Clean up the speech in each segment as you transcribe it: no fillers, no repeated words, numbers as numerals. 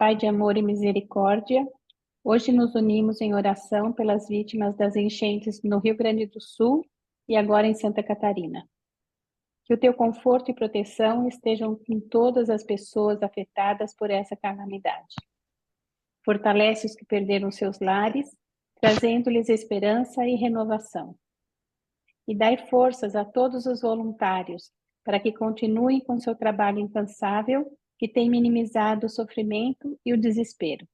Pai de amor e misericórdia, hoje nos unimos em oração pelas vítimas das enchentes no Rio Grande do Sul e agora em Santa Catarina. Que o teu conforto e proteção estejam com todas as pessoas afetadas por essa calamidade. Fortalece os que perderam seus lares, trazendo-lhes esperança e renovação. E dai forças a todos os voluntários para que continuem com seu trabalho incansável, que tem minimizado o sofrimento e o desespero.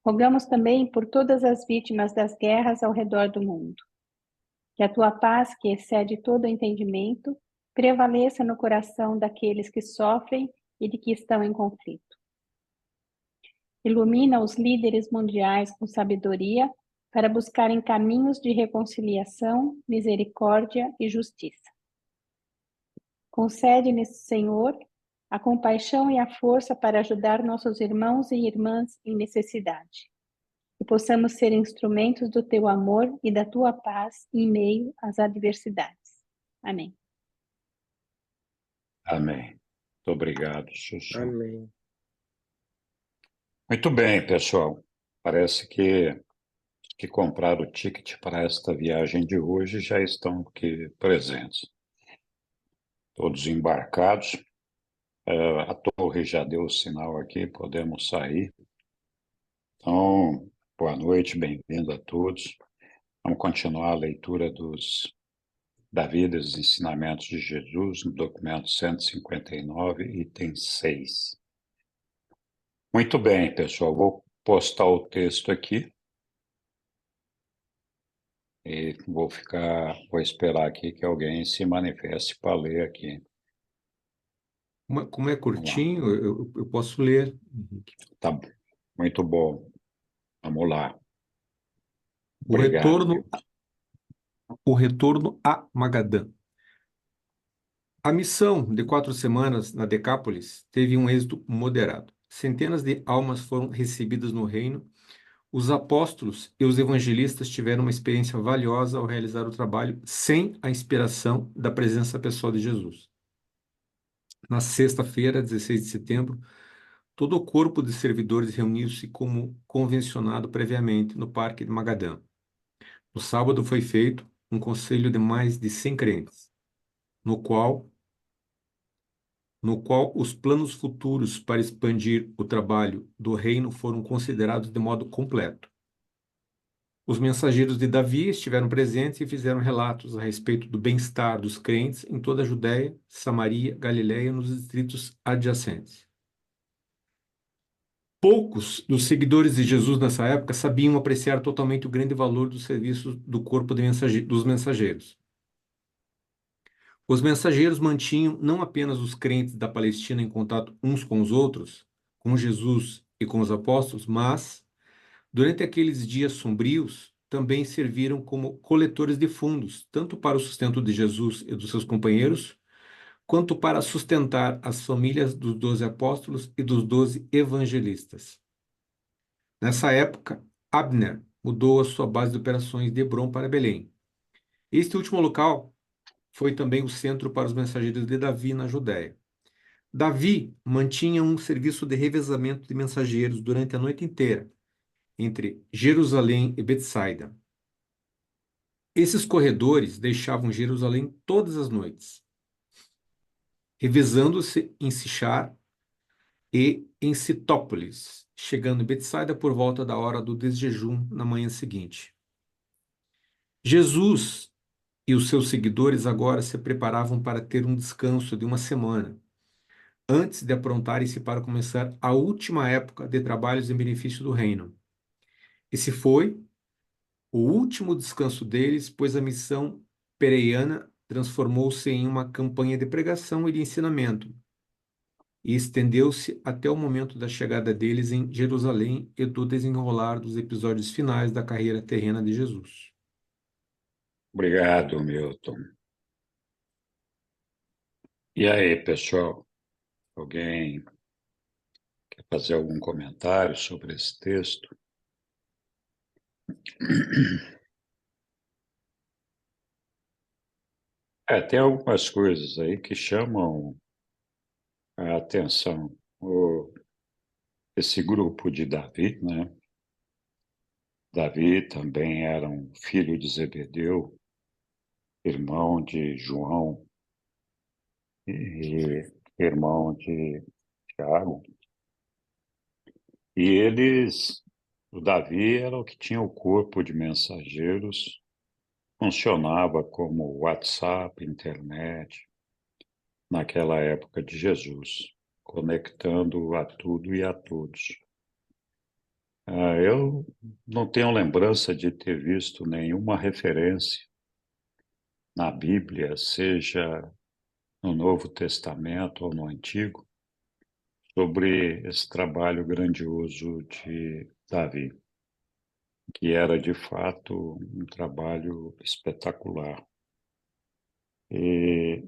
Rogamos também por todas as vítimas das guerras ao redor do mundo. Que a tua paz, que excede todo entendimento, prevaleça no coração daqueles que sofrem e de que estão em conflito. Ilumina os líderes mundiais com sabedoria para buscarem caminhos de reconciliação, misericórdia e justiça. Concede-nos, Senhor, a compaixão e a força para ajudar nossos irmãos e irmãs em necessidade. Que possamos ser instrumentos do teu amor e da tua paz em meio às adversidades. Amém. Amém. Muito obrigado, Sussu. Amém. Muito bem, pessoal. Parece que compraram o ticket para esta viagem de hoje já estão aqui presentes. Todos embarcados. A torre já deu o sinal aqui, podemos sair. Então, boa noite, bem-vindo a todos. Vamos continuar a leitura da vida e dos ensinamentos de Jesus no documento 159, item 6. Muito bem, pessoal. Vou postar o texto aqui. E vou esperar aqui que alguém se manifeste para ler aqui. Como é curtinho, eu posso ler, Henrique. Tá bom. Muito bom. Vamos lá. O Obrigado. retorno a Magadã. A missão de 4 semanas na Decápolis teve um êxito moderado. Centenas de almas foram recebidas no reino. Os apóstolos e os evangelistas tiveram uma experiência valiosa ao realizar o trabalho sem a inspiração da presença pessoal de Jesus. Na sexta-feira, 16 de setembro, todo o corpo de servidores reuniu-se como convencionado previamente no Parque de Magadã. No sábado foi feito um conselho de mais de 100 crentes, no qual os planos futuros para expandir o trabalho do reino foram considerados de modo completo. Os mensageiros de Davi estiveram presentes e fizeram relatos a respeito do bem-estar dos crentes em toda a Judéia, Samaria, Galiléia e nos distritos adjacentes. Poucos dos seguidores de Jesus nessa época sabiam apreciar totalmente o grande valor do serviço do corpo dos mensageiros. Os mensageiros mantinham não apenas os crentes da Palestina em contato uns com os outros, com Jesus e com os apóstolos, mas, durante aqueles dias sombrios, também serviram como coletores de fundos, tanto para o sustento de Jesus e dos seus companheiros, quanto para sustentar as famílias dos 12 apóstolos e dos 12 evangelistas. Nessa época, Abner mudou a sua base de operações de Hebrom para Belém. Este último local foi também o centro para os mensageiros de Davi na Judéia. Davi mantinha um serviço de revezamento de mensageiros durante a noite inteira, entre Jerusalém e Betsaida. Esses corredores deixavam Jerusalém todas as noites, revezando-se em Sichar e em Citópolis, chegando em Betsaida por volta da hora do desjejum na manhã seguinte. Jesus e os seus seguidores agora se preparavam para ter um descanso de uma semana, antes de aprontarem-se para começar a última época de trabalhos em benefício do reino. Esse foi o último descanso deles, pois a missão pereiana transformou-se em uma campanha de pregação e de ensinamento, e estendeu-se até o momento da chegada deles em Jerusalém e do desenrolar dos episódios finais da carreira terrena de Jesus. Obrigado, Milton. E aí, pessoal? Alguém quer fazer algum comentário sobre esse texto? Tem algumas coisas aí que chamam a atenção. esse grupo de Davi, né? Davi também era um filho de Zebedeu, irmão de João e irmão de Tiago. E o Davi era o que tinha o corpo de mensageiros, funcionava como WhatsApp, internet, naquela época de Jesus, conectando a tudo e a todos. Eu não tenho lembrança de ter visto nenhuma referência na Bíblia, seja no Novo Testamento ou no Antigo, sobre esse trabalho grandioso de Davi, que era de fato um trabalho espetacular. E,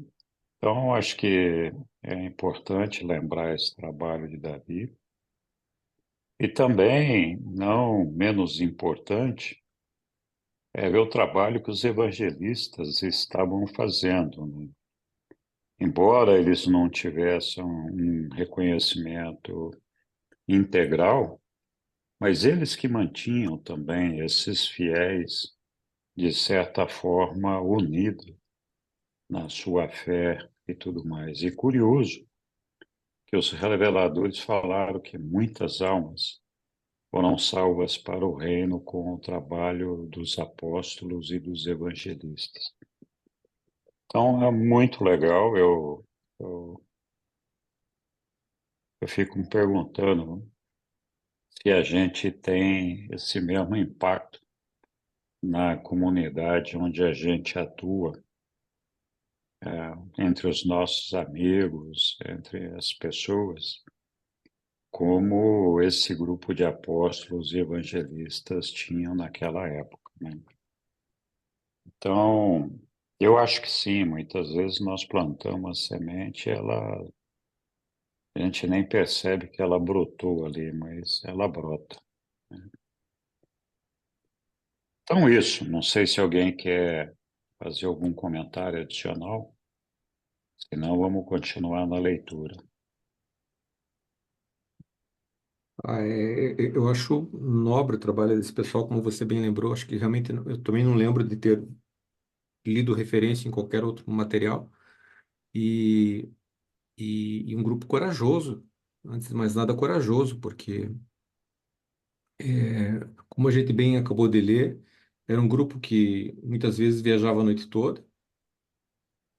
então, acho que é importante lembrar esse trabalho de Davi. E também, não menos importante, é ver o trabalho que os evangelistas estavam fazendo, né? Embora eles não tivessem um reconhecimento integral, mas eles que mantinham também esses fiéis, de certa forma, unidos na sua fé e tudo mais. E curioso que os reveladores falaram que muitas almas foram salvas para o reino com o trabalho dos apóstolos e dos evangelistas. Então, é muito legal. Eu, eu fico me perguntando se a gente tem esse mesmo impacto na comunidade onde a gente atua, entre os nossos amigos, entre as pessoas, como esse grupo de apóstolos e evangelistas tinham naquela época, né? Então, eu acho que sim, muitas vezes nós plantamos a semente, a gente nem percebe que ela brotou ali, mas ela brota, né? Então, isso, não sei se alguém quer fazer algum comentário adicional, senão vamos continuar na leitura. Eu acho nobre o trabalho desse pessoal, como você bem lembrou. Acho que realmente eu também não lembro de ter lido referência em qualquer outro material. E, e um grupo corajoso, antes de mais nada corajoso, porque, como a gente bem acabou de ler, era um grupo que muitas vezes viajava a noite toda.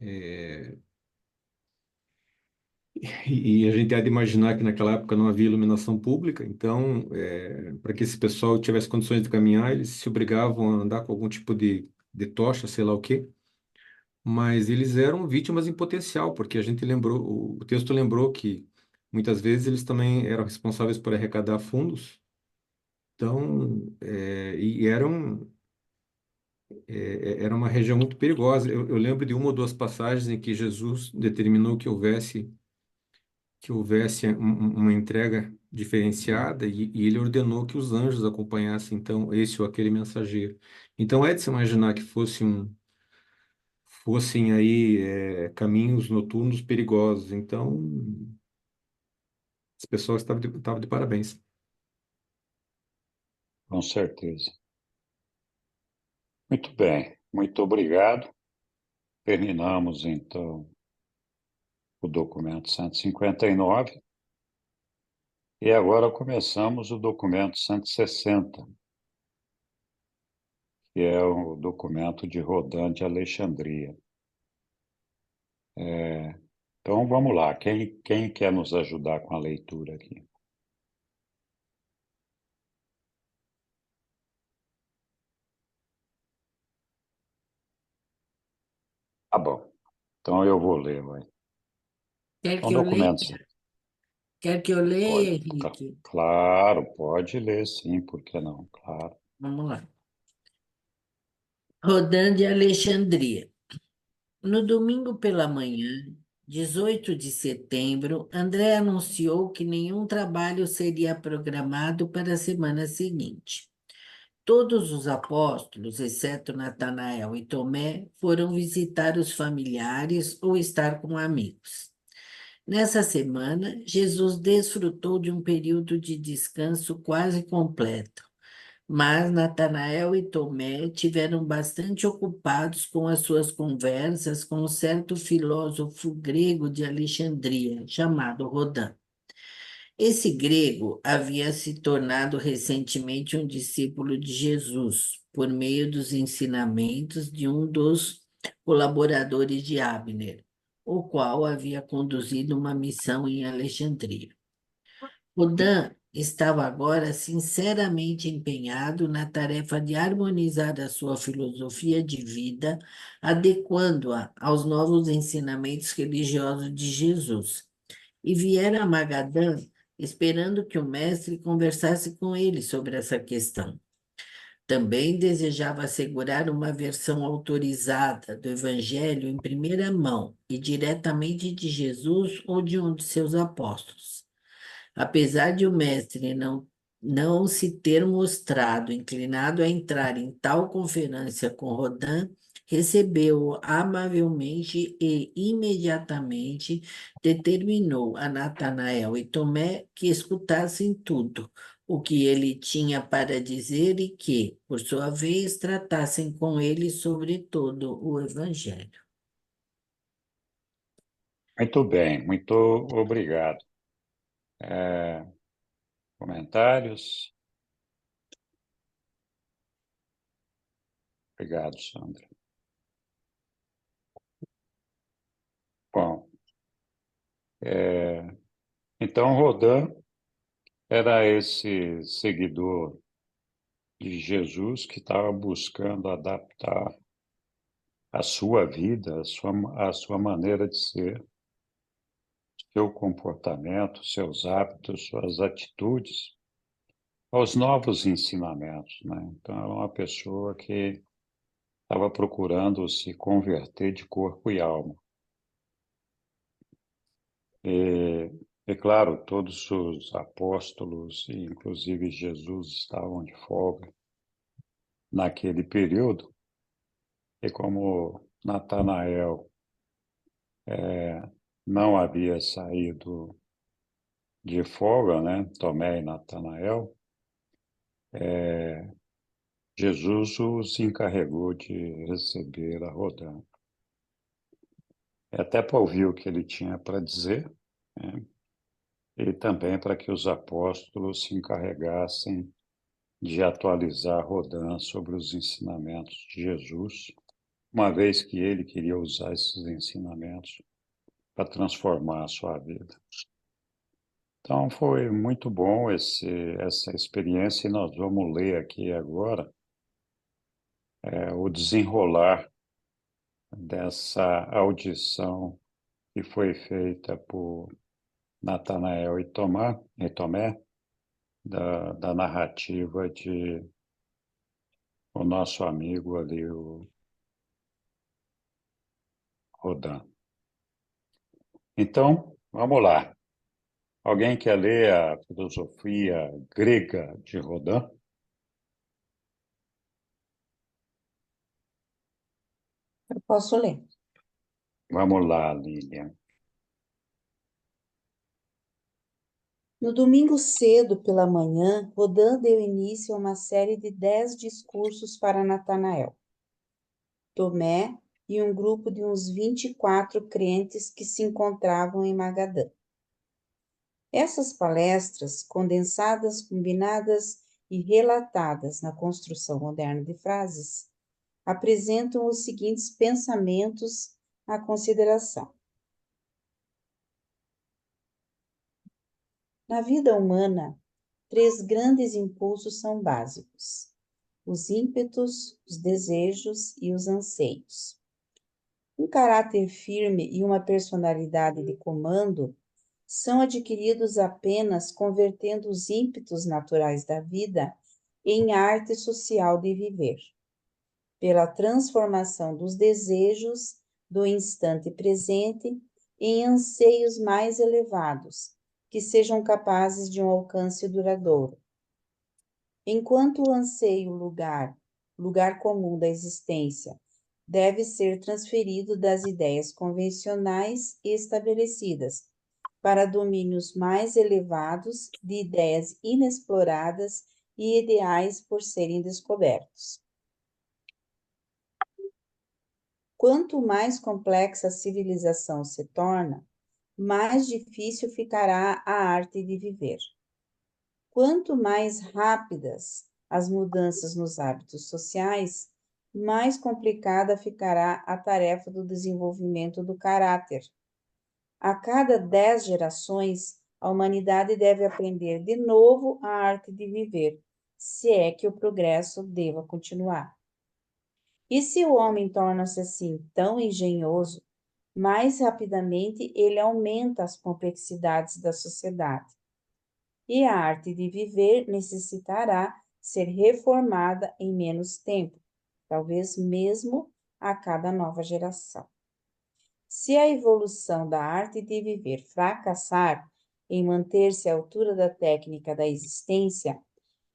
é, E a gente há de imaginar que naquela época não havia iluminação pública, então, para que esse pessoal tivesse condições de caminhar, eles se obrigavam a andar com algum tipo de tocha, sei lá o quê. Mas eles eram vítimas em potencial, porque a gente lembrou, o texto lembrou que muitas vezes eles também eram responsáveis por arrecadar fundos. Então, era uma região muito perigosa. Eu lembro de uma ou duas passagens em que Jesus determinou que houvesse uma entrega diferenciada e ele ordenou que os anjos acompanhassem então esse ou aquele mensageiro. Então é de se imaginar que fossem aí caminhos noturnos perigosos. Então esse pessoal estava de parabéns. Com certeza. Muito bem, muito obrigado. Terminamos, então, o documento 159 e agora começamos o documento 160, que é o documento de Rodan de Alexandria. Então, vamos lá. Quem quer nos ajudar com a leitura aqui? Tá bom. Então, eu vou ler, vai. Quer Então, que eu leia? documento. Quer que eu leia, Pode, Henrique? claro, pode ler, sim, por que não? Claro. Vamos lá. Rodan de Alexandria. No domingo pela manhã, 18 de setembro, André anunciou que nenhum trabalho seria programado para a semana seguinte. Todos os apóstolos, exceto Natanael e Tomé, foram visitar os familiares ou estar com amigos. Nessa semana, Jesus desfrutou de um período de descanso quase completo, mas Natanael e Tomé tiveram bastante ocupados com as suas conversas com um certo filósofo grego de Alexandria, chamado Rodin. Esse grego havia se tornado recentemente um discípulo de Jesus, por meio dos ensinamentos de um dos colaboradores de Abner, o qual havia conduzido uma missão em Alexandria. Rodin estava agora sinceramente empenhado na tarefa de harmonizar a sua filosofia de vida, adequando-a aos novos ensinamentos religiosos de Jesus. E viera a Magadã esperando que o mestre conversasse com ele sobre essa questão. Também desejava assegurar uma versão autorizada do Evangelho em primeira mão e diretamente de Jesus ou de um de seus apóstolos. Apesar de o mestre não se ter mostrado inclinado a entrar em tal conferência com Rodin, recebeu-o amavelmente e imediatamente determinou a Natanael e Tomé que escutassem tudo o que ele tinha para dizer e que, por sua vez, tratassem com ele sobre todo o Evangelho. Muito bem, muito obrigado. Comentários? Obrigado, Sandra. Bom, então Rodin era esse seguidor de Jesus que estava buscando adaptar a sua vida, a sua maneira de ser, seu comportamento, seus hábitos, suas atitudes, aos novos ensinamentos, né? Então, era uma pessoa que estava procurando se converter de corpo e alma. E claro, todos os apóstolos, e inclusive Jesus, estavam de folga naquele período. E como Natanael não havia saído de folga, né? Tomé e Natanael, Jesus os encarregou de receber a Rodin. Até para ouvir o que ele tinha para dizer, né? E também para que os apóstolos se encarregassem de atualizar Rodin sobre os ensinamentos de Jesus, uma vez que ele queria usar esses ensinamentos para transformar a sua vida. Então, foi muito bom essa experiência, e nós vamos ler aqui agora o desenrolar dessa audição que foi feita por Natanael e Tomé, da narrativa de o nosso amigo ali, o Rodin. Então, vamos lá. Alguém quer ler a filosofia grega de Rodin? Eu posso ler. Vamos lá, Lilian. No domingo cedo pela manhã, Rodin deu início a uma série de 10 discursos para Natanael, Tomé e um grupo de uns 24 crentes que se encontravam em Magadã. Essas palestras, condensadas, combinadas e relatadas na construção moderna de frases, apresentam os seguintes pensamentos à consideração. Na vida humana, 3 grandes impulsos são básicos: os ímpetos, os desejos e os anseios. Um caráter firme e uma personalidade de comando são adquiridos apenas convertendo os ímpetos naturais da vida em arte social de viver, pela transformação dos desejos do instante presente em anseios mais elevados, que sejam capazes de um alcance duradouro. Enquanto o anseio lugar comum da existência, deve ser transferido das ideias convencionais e estabelecidas, para domínios mais elevados de ideias inexploradas e ideais por serem descobertos. Quanto mais complexa a civilização se torna, mais difícil ficará a arte de viver. Quanto mais rápidas as mudanças nos hábitos sociais, mais complicada ficará a tarefa do desenvolvimento do caráter. A cada 10 gerações, a humanidade deve aprender de novo a arte de viver, se é que o progresso deva continuar. E se o homem torna-se assim tão engenhoso, mais rapidamente ele aumenta as complexidades da sociedade. E a arte de viver necessitará ser reformada em menos tempo, talvez mesmo a cada nova geração. Se a evolução da arte de viver fracassar em manter-se à altura da técnica da existência,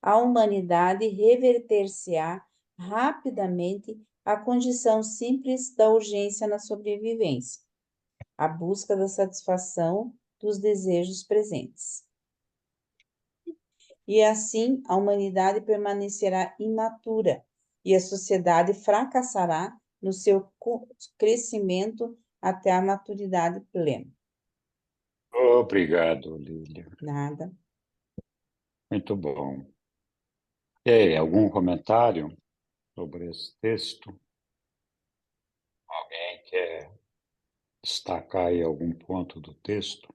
a humanidade reverter-se-á rapidamente à condição simples da urgência na sobrevivência, a busca da satisfação dos desejos presentes. E assim a humanidade permanecerá imatura e a sociedade fracassará no seu crescimento até a maturidade plena. Obrigado, Lília. Nada. Muito bom. E aí, algum comentário sobre esse texto? Alguém quer destacar aí algum ponto do texto?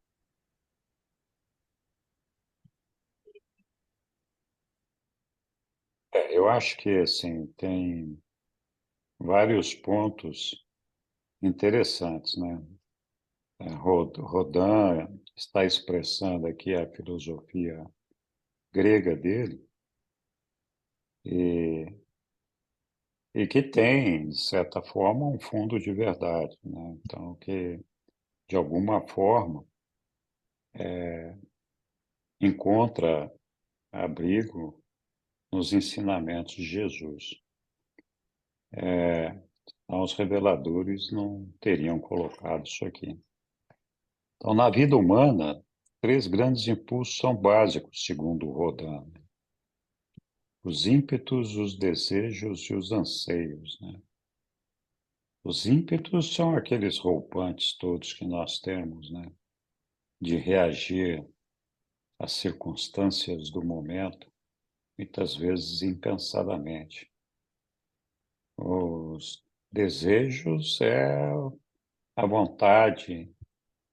Eu acho que, assim, tem vários pontos interessantes, né? Rodin está expressando aqui a filosofia grega dele e que tem, de certa forma, um fundo de verdade, né? Então, que, de alguma forma, encontra abrigo nos ensinamentos de Jesus. Então, os reveladores não teriam colocado isso aqui. Então, na vida humana, 3 grandes impulsos são básicos, segundo Rodin: os ímpetos, os desejos e os anseios, né? Os ímpetos são aqueles rompantes todos que nós temos, né? De reagir às circunstâncias do momento, muitas vezes impensadamente. Os desejos é a vontade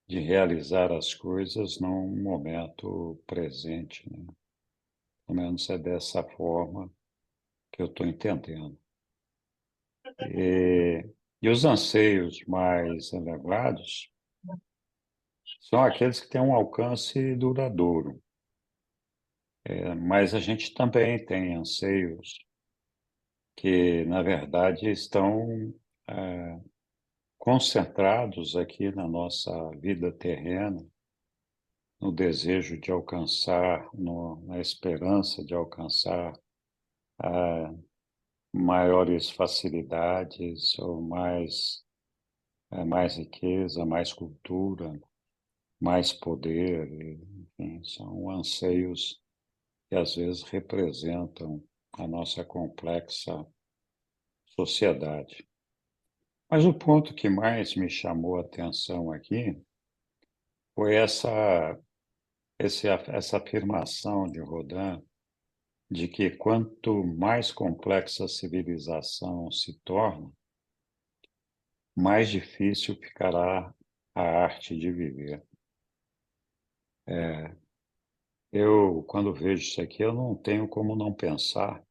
de realizar as coisas num momento presente, né? Pelo menos é dessa forma que eu estou entendendo. E os anseios mais elevados são aqueles que têm um alcance duradouro. Mas a gente também tem anseios que, na verdade, estão concentrados aqui na nossa vida terrena, no desejo de alcançar, na esperança de alcançar maiores facilidades ou mais riqueza, mais cultura, mais poder, enfim, são anseios que às vezes representam a nossa complexa sociedade. Mas o ponto que mais me chamou a atenção aqui foi essa afirmação de Rodin de que quanto mais complexa a civilização se torna, mais difícil ficará a arte de viver. Quando vejo isso aqui, eu não tenho como não pensar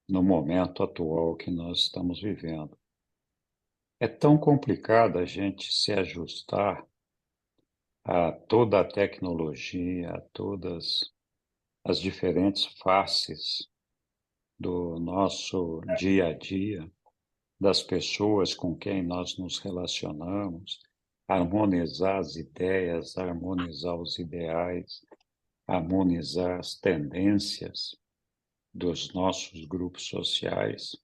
no momento atual que nós estamos vivendo. É tão complicado a gente se ajustar a toda a tecnologia, a todas as diferentes faces do nosso dia a dia, das pessoas com quem nós nos relacionamos, harmonizar as ideias, harmonizar os ideais, harmonizar as tendências dos nossos grupos sociais.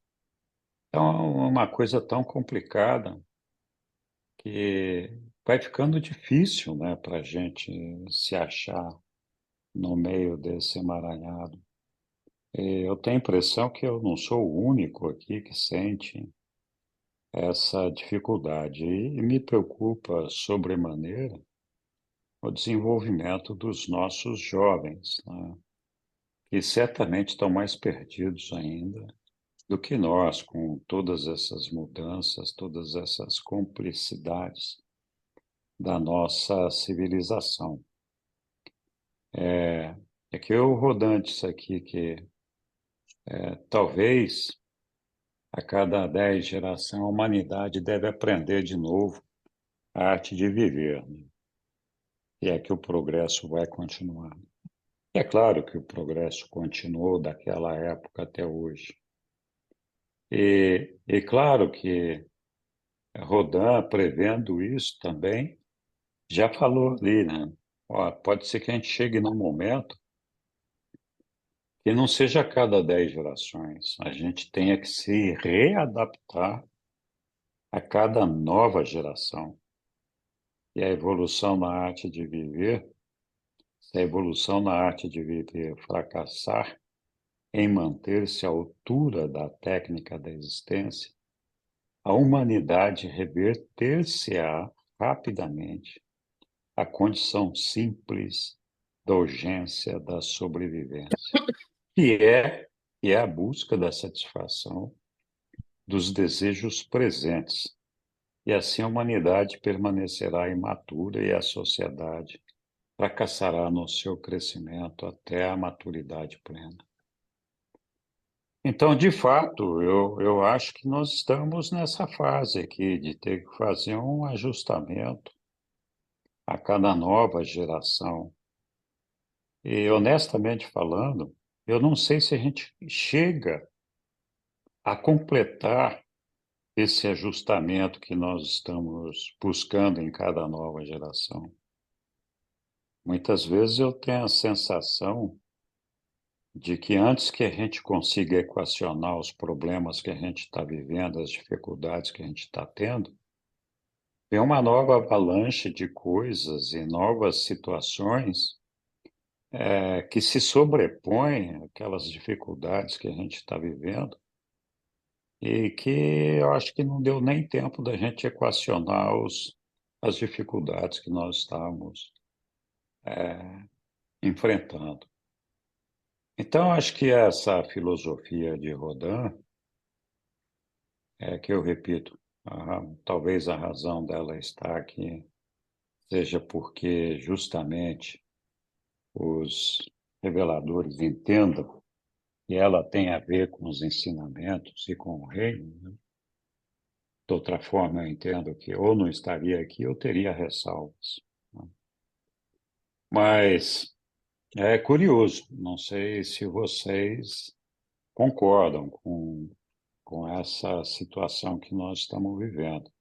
Então, é uma coisa tão complicada que vai ficando difícil, né, para a gente se achar no meio desse emaranhado. Eu tenho a impressão que eu não sou o único aqui que sente essa dificuldade e me preocupa sobremaneira o desenvolvimento dos nossos jovens, né, que certamente estão mais perdidos ainda do que nós, com todas essas mudanças, todas essas complicidades da nossa civilização. É que eu rodando isso aqui, que talvez a cada 10 gerações a humanidade deve aprender de novo a arte de viver, né? E é que o progresso vai continuar. É claro que o progresso continuou daquela época até hoje. E claro que Rodin, prevendo isso também, já falou ali, né? Ó, pode ser que a gente chegue num momento que não seja a cada 10 gerações, a gente tenha que se readaptar a cada nova geração. E a evolução na arte de viver, se a evolução na arte de viver fracassar em manter-se à altura da técnica da existência, a humanidade reverter-se-á rapidamente à condição simples da urgência da sobrevivência, que é a busca da satisfação dos desejos presentes. E assim a humanidade permanecerá imatura e a sociedade fracassará no seu crescimento até a maturidade plena. Então, de fato, eu acho que nós estamos nessa fase aqui de ter que fazer um ajustamento a cada nova geração. E, honestamente falando, eu não sei se a gente chega a completar esse ajustamento que nós estamos buscando em cada nova geração. Muitas vezes eu tenho a sensação de que antes que a gente consiga equacionar os problemas que a gente está vivendo, as dificuldades que a gente está tendo, vem uma nova avalanche de coisas e novas situações que se sobrepõem àquelas dificuldades que a gente está vivendo e que eu acho que não deu nem tempo da gente equacionar as dificuldades que nós estamos enfrentando. Então, acho que essa filosofia de Rodin, que eu repito, talvez a razão dela está aqui seja porque justamente os reveladores entendam que ela tem a ver com os ensinamentos e com o reino, né? De outra forma, eu entendo que ou não estaria aqui ou teria ressalvas, né? Mas é curioso, não sei se vocês concordam com essa situação que nós estamos vivendo.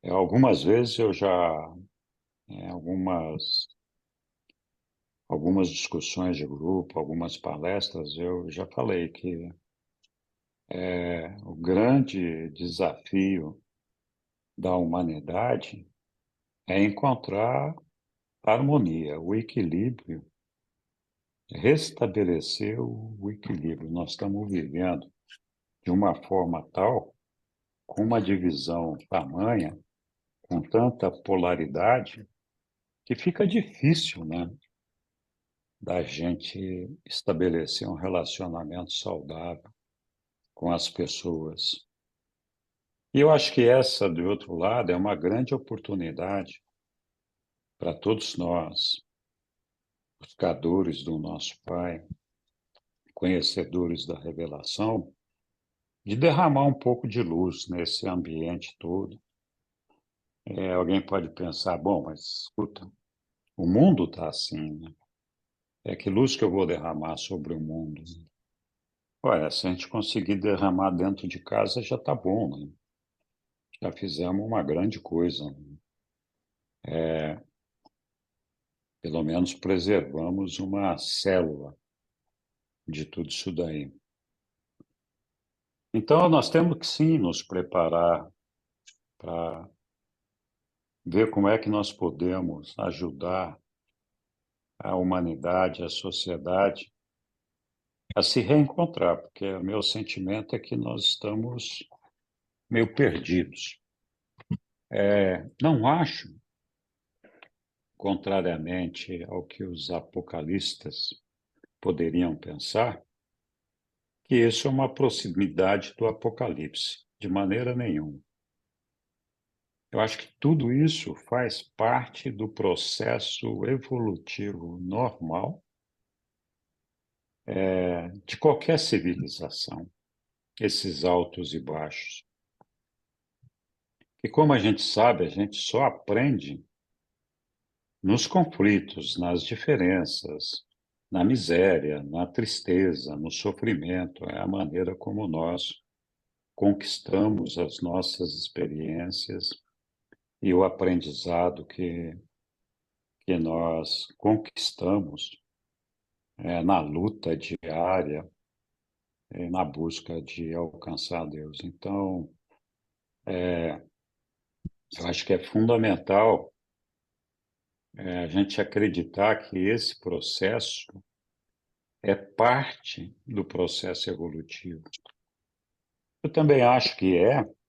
Algumas vezes eu já, em algumas discussões de grupo, algumas palestras, eu já falei que o grande desafio da humanidade é encontrar a harmonia, o equilíbrio, restabelecer o equilíbrio. Nós estamos vivendo de uma forma tal, com uma divisão tamanha, com tanta polaridade, que fica difícil, né, da gente estabelecer um relacionamento saudável com as pessoas. E eu acho que essa, do outro lado, é uma grande oportunidade para todos nós, buscadores do nosso Pai, conhecedores da revelação, de derramar um pouco de luz nesse ambiente todo. Alguém pode pensar, bom, mas escuta, o mundo está assim, né? Que luz que eu vou derramar sobre o mundo? Olha, se a gente conseguir derramar dentro de casa, já está bom, né? Já fizemos uma grande coisa, né? Pelo menos preservamos uma célula de tudo isso daí. Então, nós temos que sim nos preparar para ver como é que nós podemos ajudar a humanidade, a sociedade a se reencontrar, porque o meu sentimento é que nós estamos meio perdidos. Não acho, contrariamente ao que os apocalistas poderiam pensar, que isso é uma proximidade do Apocalipse, de maneira nenhuma. Eu acho que tudo isso faz parte do processo evolutivo normal de qualquer civilização, esses altos e baixos. E como a gente sabe, a gente só aprende nos conflitos, nas diferenças, na miséria, na tristeza, no sofrimento. É a maneira como nós conquistamos as nossas experiências e o aprendizado que nós conquistamos na luta diária, na busca de alcançar Deus. Então, eu acho que é fundamental a gente acreditar que esse processo é parte do processo evolutivo. Eu também acho que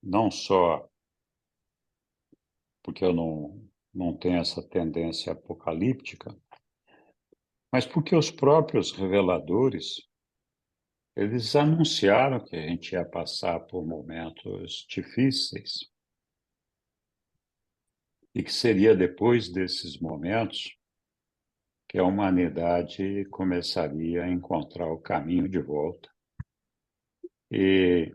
não só porque eu não tenho essa tendência apocalíptica, mas porque os próprios reveladores, eles anunciaram que a gente ia passar por momentos difíceis e que seria depois desses momentos que a humanidade começaria a encontrar o caminho de volta e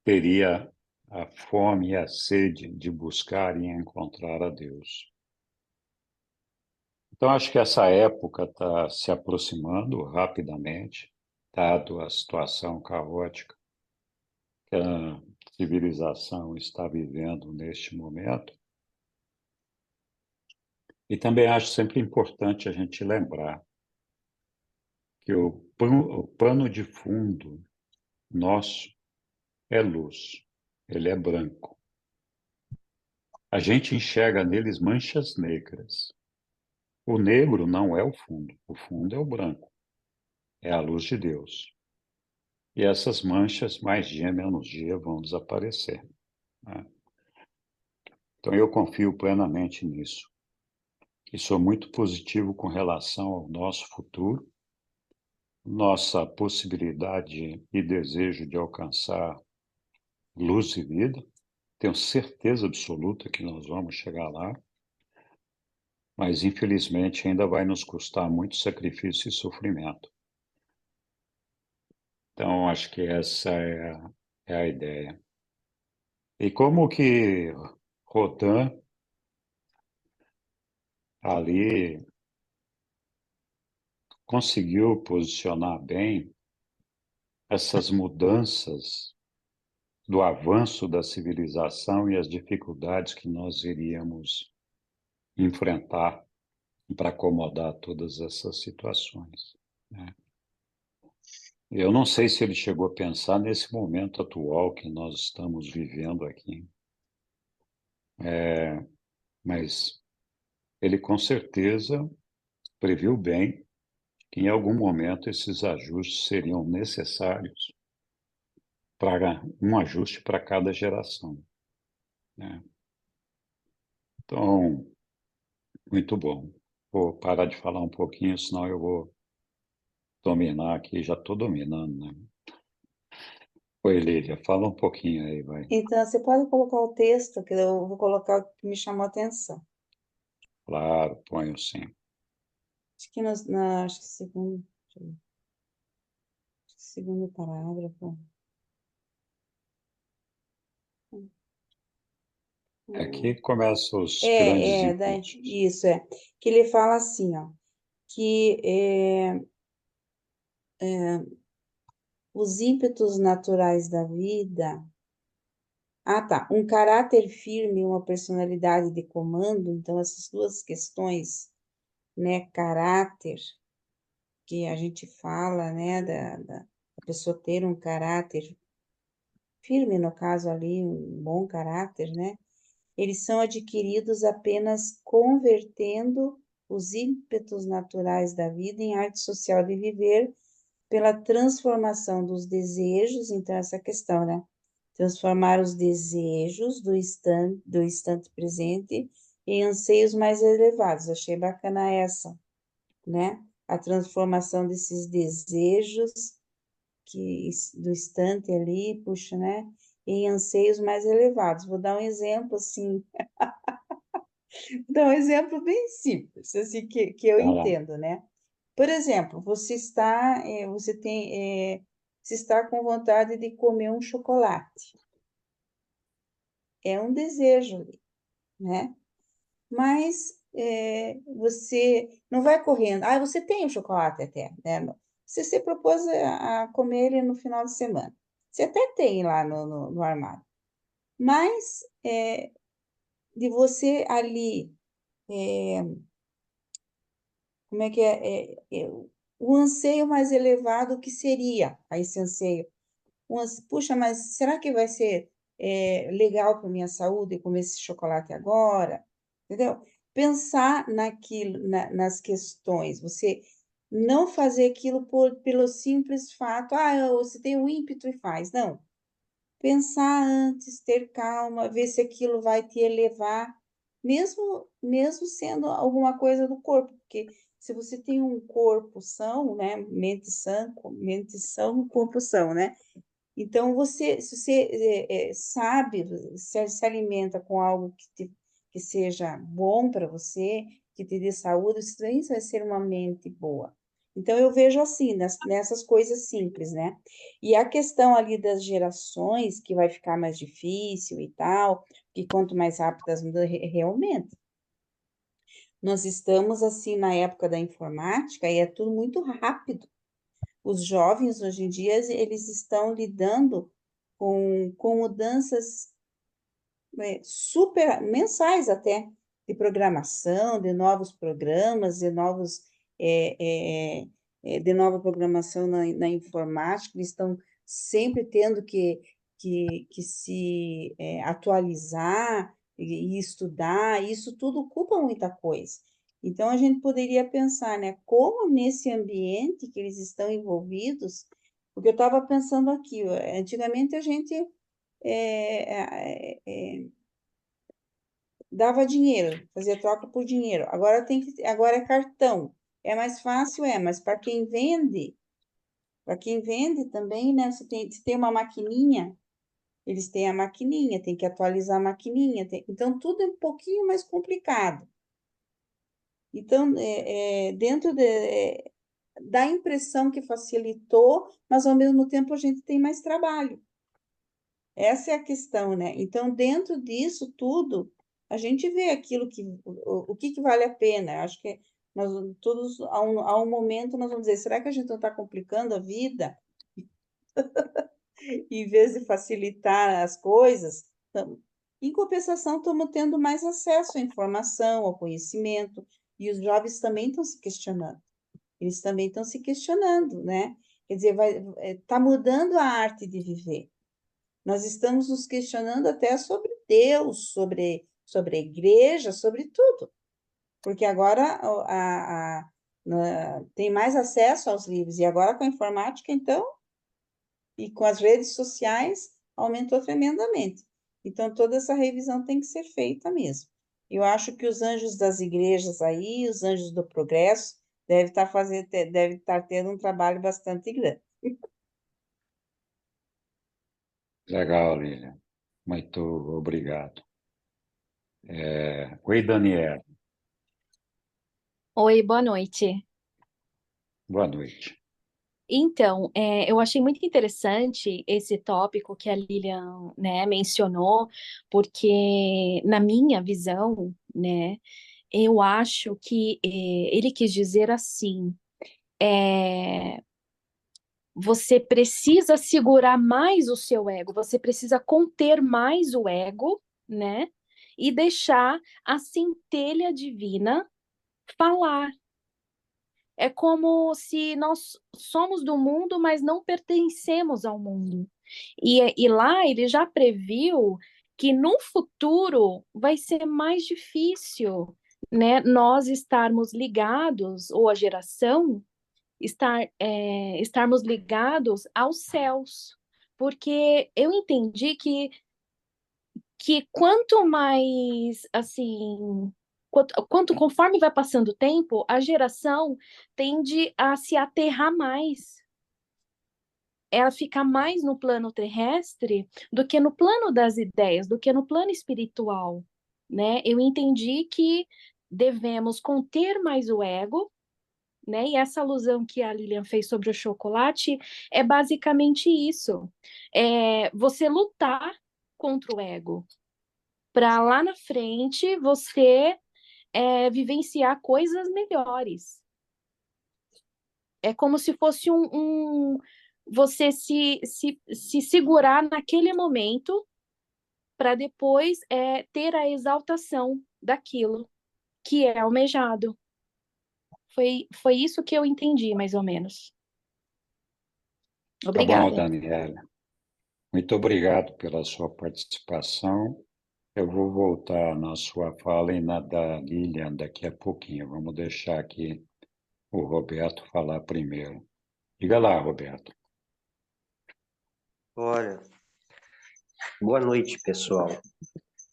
teria a fome e a sede de buscar e encontrar a Deus. Então, acho que essa época está se aproximando rapidamente, dado a situação caótica que a civilização está vivendo neste momento. E também acho sempre importante a gente lembrar que o pano de fundo nosso é luz, ele é branco. A gente enxerga neles manchas negras. O negro não é o fundo é o branco, é a luz de Deus. E essas manchas, mais dia menos dia, vão desaparecer, né? Então, eu confio plenamente nisso. E sou muito positivo com relação ao nosso futuro, nossa possibilidade e desejo de alcançar luz e vida. Tenho certeza absoluta que nós vamos chegar lá, mas infelizmente ainda vai nos custar muito sacrifício e sofrimento. Então, acho que essa é a ideia. E como que Rodin ali conseguiu posicionar bem essas mudanças do avanço da civilização e as dificuldades que nós iríamos enfrentar para acomodar todas essas situações, né? Eu não sei se ele chegou a pensar nesse momento atual que nós estamos vivendo aqui, mas ele com certeza previu bem que em algum momento esses ajustes seriam necessários para um ajuste para cada geração, né? Então, muito bom. Vou parar de falar um pouquinho, senão eu vou dominar aqui, já estou dominando, né? Oi, Lília, fala um pouquinho aí, vai. Então, você pode colocar o texto, que eu vou colocar o que me chamou a atenção. Claro, ponho sim. Acho que acho que segundo, deixa eu ver. Acho que segundo parágrafo. Aqui começam os grandes Daí, impulsos. isso é. Que ele fala assim, ó, que os ímpetos naturais da vida. Ah, tá. Um caráter firme e uma personalidade de comando. Então, essas duas questões, né? Caráter, que a gente fala, né? Da pessoa ter um caráter firme, no caso ali, um bom caráter, né? Eles são adquiridos apenas convertendo os ímpetos naturais da vida em arte social de viver pela transformação dos desejos, então essa questão, né? Transformar os desejos do instante presente em anseios mais elevados. Achei bacana essa, né? A transformação desses desejos do instante ali, puxa, né? Em anseios mais elevados. Vou dar um exemplo assim, dar um exemplo bem simples, assim que eu Vai lá. entendo, né? Por exemplo, você está com vontade de comer um chocolate. É um desejo, né? Mas você não vai correndo. Ah, você tem o chocolate até, né? Você se propôs a comer ele no final de semana. Você até tem lá no armário. Mas de você ali, como é que o anseio mais elevado que seria esse anseio? Puxa, mas será que vai ser legal para minha saúde comer esse chocolate agora? Entendeu? Pensar naquilo, nas questões, você não fazer aquilo pelo simples fato, você tem um ímpeto e faz. Não. Pensar antes, ter calma, ver se aquilo vai te elevar, mesmo sendo alguma coisa do corpo, porque se você tem um corpo são, né? Mente são, corpo são, né? Então, se você sabe, se alimenta com algo que seja bom para você, que te dê saúde, isso vai ser uma mente boa. Então, eu vejo assim, nessas coisas simples, né? E a questão ali das gerações, que vai ficar mais difícil e tal, que quanto mais rápido as mudanças, realmente. Nós estamos, assim, na época da informática e é tudo muito rápido. Os jovens, hoje em dia, eles estão lidando com mudanças super mensais até, de programação, de novos programas, de nova programação na informática, eles estão sempre tendo que se atualizar e estudar, isso tudo ocupa muita coisa. Então, a gente poderia pensar, né, como nesse ambiente que eles estão envolvidos, porque eu estava pensando aqui, antigamente a gente dava dinheiro, fazia troca por dinheiro. Agora é cartão. É mais fácil, mas para quem vende também, né? Se tem uma maquininha, eles têm a maquininha, tem que atualizar a maquininha. Então, tudo é um pouquinho mais complicado. Então, dá a impressão que facilitou, mas ao mesmo tempo a gente tem mais trabalho. Essa é a questão, né? Então, dentro disso tudo, a gente vê aquilo o que vale a pena. Acho que nós todos, a um momento, nós vamos dizer, será que a gente não está complicando a vida em vez de facilitar as coisas? Em compensação, estamos tendo mais acesso à informação, ao conhecimento, e os jovens também estão se questionando. Eles também estão se questionando, né? Quer dizer, está mudando a arte de viver. Nós estamos nos questionando até sobre Deus, sobre a igreja, sobre tudo. Porque agora tem mais acesso aos livros. E agora com a informática, então, e com as redes sociais, aumentou tremendamente. Então, toda essa revisão tem que ser feita mesmo. Eu acho que os anjos das igrejas aí, os anjos do progresso, deve estar tendo um trabalho bastante grande. Legal, Lilian. Muito obrigado. Oi, Daniela. Oi, boa noite. Boa noite. Então, eu achei muito interessante esse tópico que a Lilian, né, mencionou, porque na minha visão, né, eu acho que ele quis dizer assim, é, você precisa segurar mais o seu ego, você precisa conter mais o ego, né, e deixar a centelha divina falar. É como se nós somos do mundo, mas não pertencemos ao mundo. E lá ele já previu que no futuro vai ser mais difícil, né, nós estarmos ligados, ou a geração estarmos ligados aos céus, porque eu entendi que quanto mais, assim, conforme vai passando o tempo, a geração tende a se aterrar mais, ela fica mais no plano terrestre do que no plano das ideias, do que no plano espiritual, né? Eu entendi que devemos conter mais o ego, né? E essa alusão que a Lilian fez sobre o chocolate é basicamente isso. É você lutar contra o ego, para lá na frente você vivenciar coisas melhores. É como se fosse você se segurar naquele momento para depois ter a exaltação daquilo que é almejado. Foi isso que eu entendi, mais ou menos. Tá bom, Obrigada. Daniela. Muito obrigado pela sua participação. Eu vou voltar na sua fala e na da Lilian daqui a pouquinho. Vamos deixar aqui o Roberto falar primeiro. Diga lá, Roberto. Olha, boa noite, pessoal.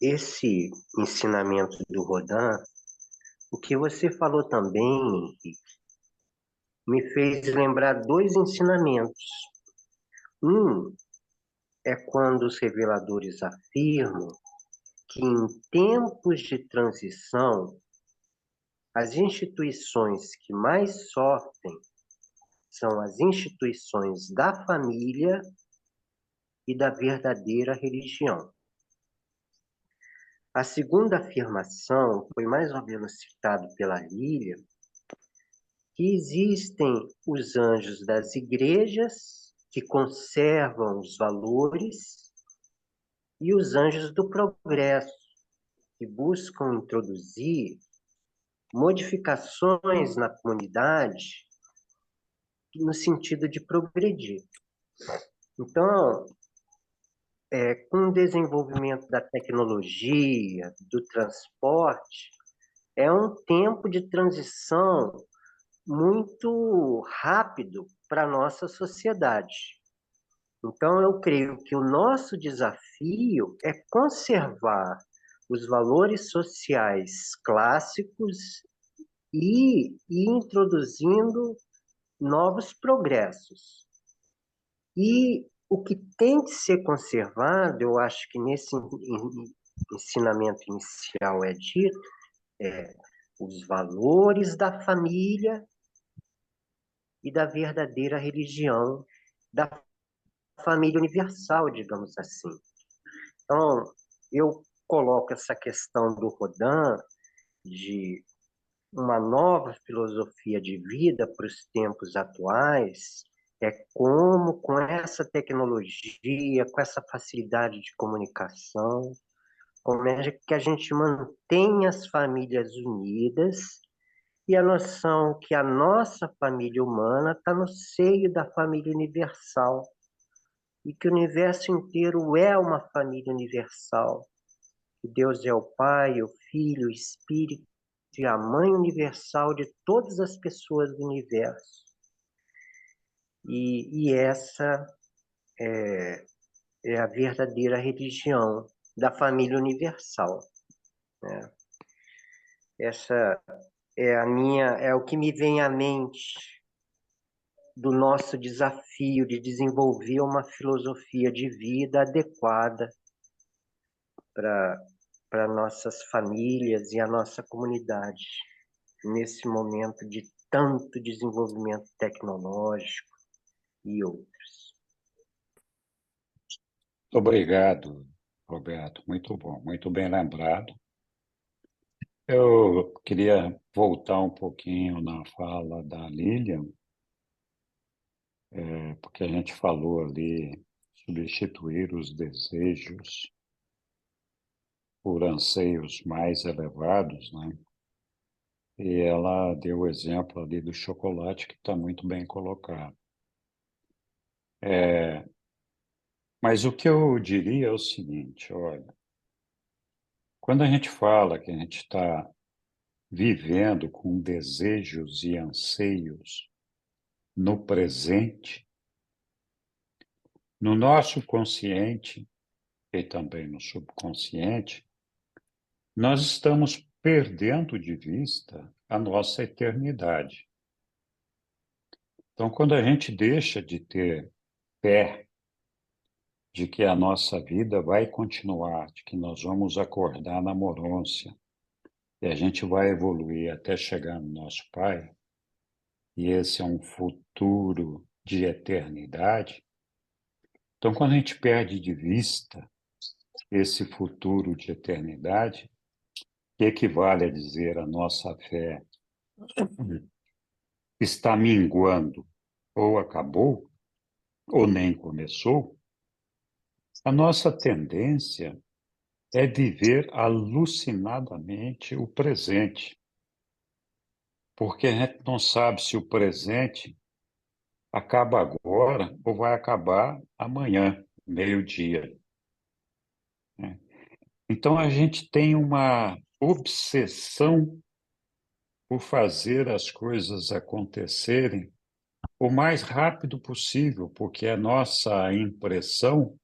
Esse ensinamento do Rodin, o que você falou também, Henrique, me fez lembrar dois ensinamentos. Um é quando os reveladores afirmam que em tempos de transição, as instituições que mais sofrem são as instituições da família e da verdadeira religião. A segunda afirmação foi mais ou menos citado pela Lília, que existem os anjos das igrejas que conservam os valores e os anjos do progresso que buscam introduzir modificações na comunidade no sentido de progredir. Então, com o desenvolvimento da tecnologia, do transporte, é um tempo de transição muito rápido para a nossa sociedade. Então, eu creio que o nosso desafio é conservar os valores sociais clássicos e ir introduzindo novos progressos. E o que tem que ser conservado, eu acho que nesse ensinamento inicial é dito, os valores da família e da verdadeira religião, da família universal, digamos assim. Então, eu coloco essa questão do Rodin de uma nova filosofia de vida para os tempos atuais, como com essa tecnologia, com essa facilidade de comunicação, como é que a gente mantém as famílias unidas e a noção que a nossa família humana está no seio da família universal e que o universo inteiro é uma família universal. Que Deus é o Pai, o Filho, o Espírito e a Mãe universal de todas as pessoas do universo. E essa é a verdadeira religião da família universal, né? Essa é o que me vem à mente do nosso desafio de desenvolver uma filosofia de vida adequada para nossas famílias e a nossa comunidade nesse momento de tanto desenvolvimento tecnológico e outros. Obrigado, Roberto. Muito bom, muito bem lembrado. Eu queria voltar um pouquinho na fala da Lilian, porque a gente falou ali substituir os desejos por anseios mais elevados, né? E ela deu o exemplo ali do chocolate, que está muito bem colocado. Mas o que eu diria é o seguinte, olha, Quando a gente fala que a gente está vivendo com desejos e anseios no presente, no nosso consciente e também no subconsciente, nós estamos perdendo de vista a nossa eternidade. Então, quando a gente deixa de ter fé de que a nossa vida vai continuar, de que nós vamos acordar na morôncia e a gente vai evoluir até chegar no nosso Pai, e esse é um futuro de eternidade. Então, quando a gente perde de vista esse futuro de eternidade, que equivale a dizer a nossa fé está minguando, ou acabou, ou nem começou, a nossa tendência é viver alucinadamente o presente, porque a gente não sabe se o presente acaba agora ou vai acabar amanhã, meio-dia, né? Então, a gente tem uma obsessão por fazer as coisas acontecerem o mais rápido possível, porque a nossa impressão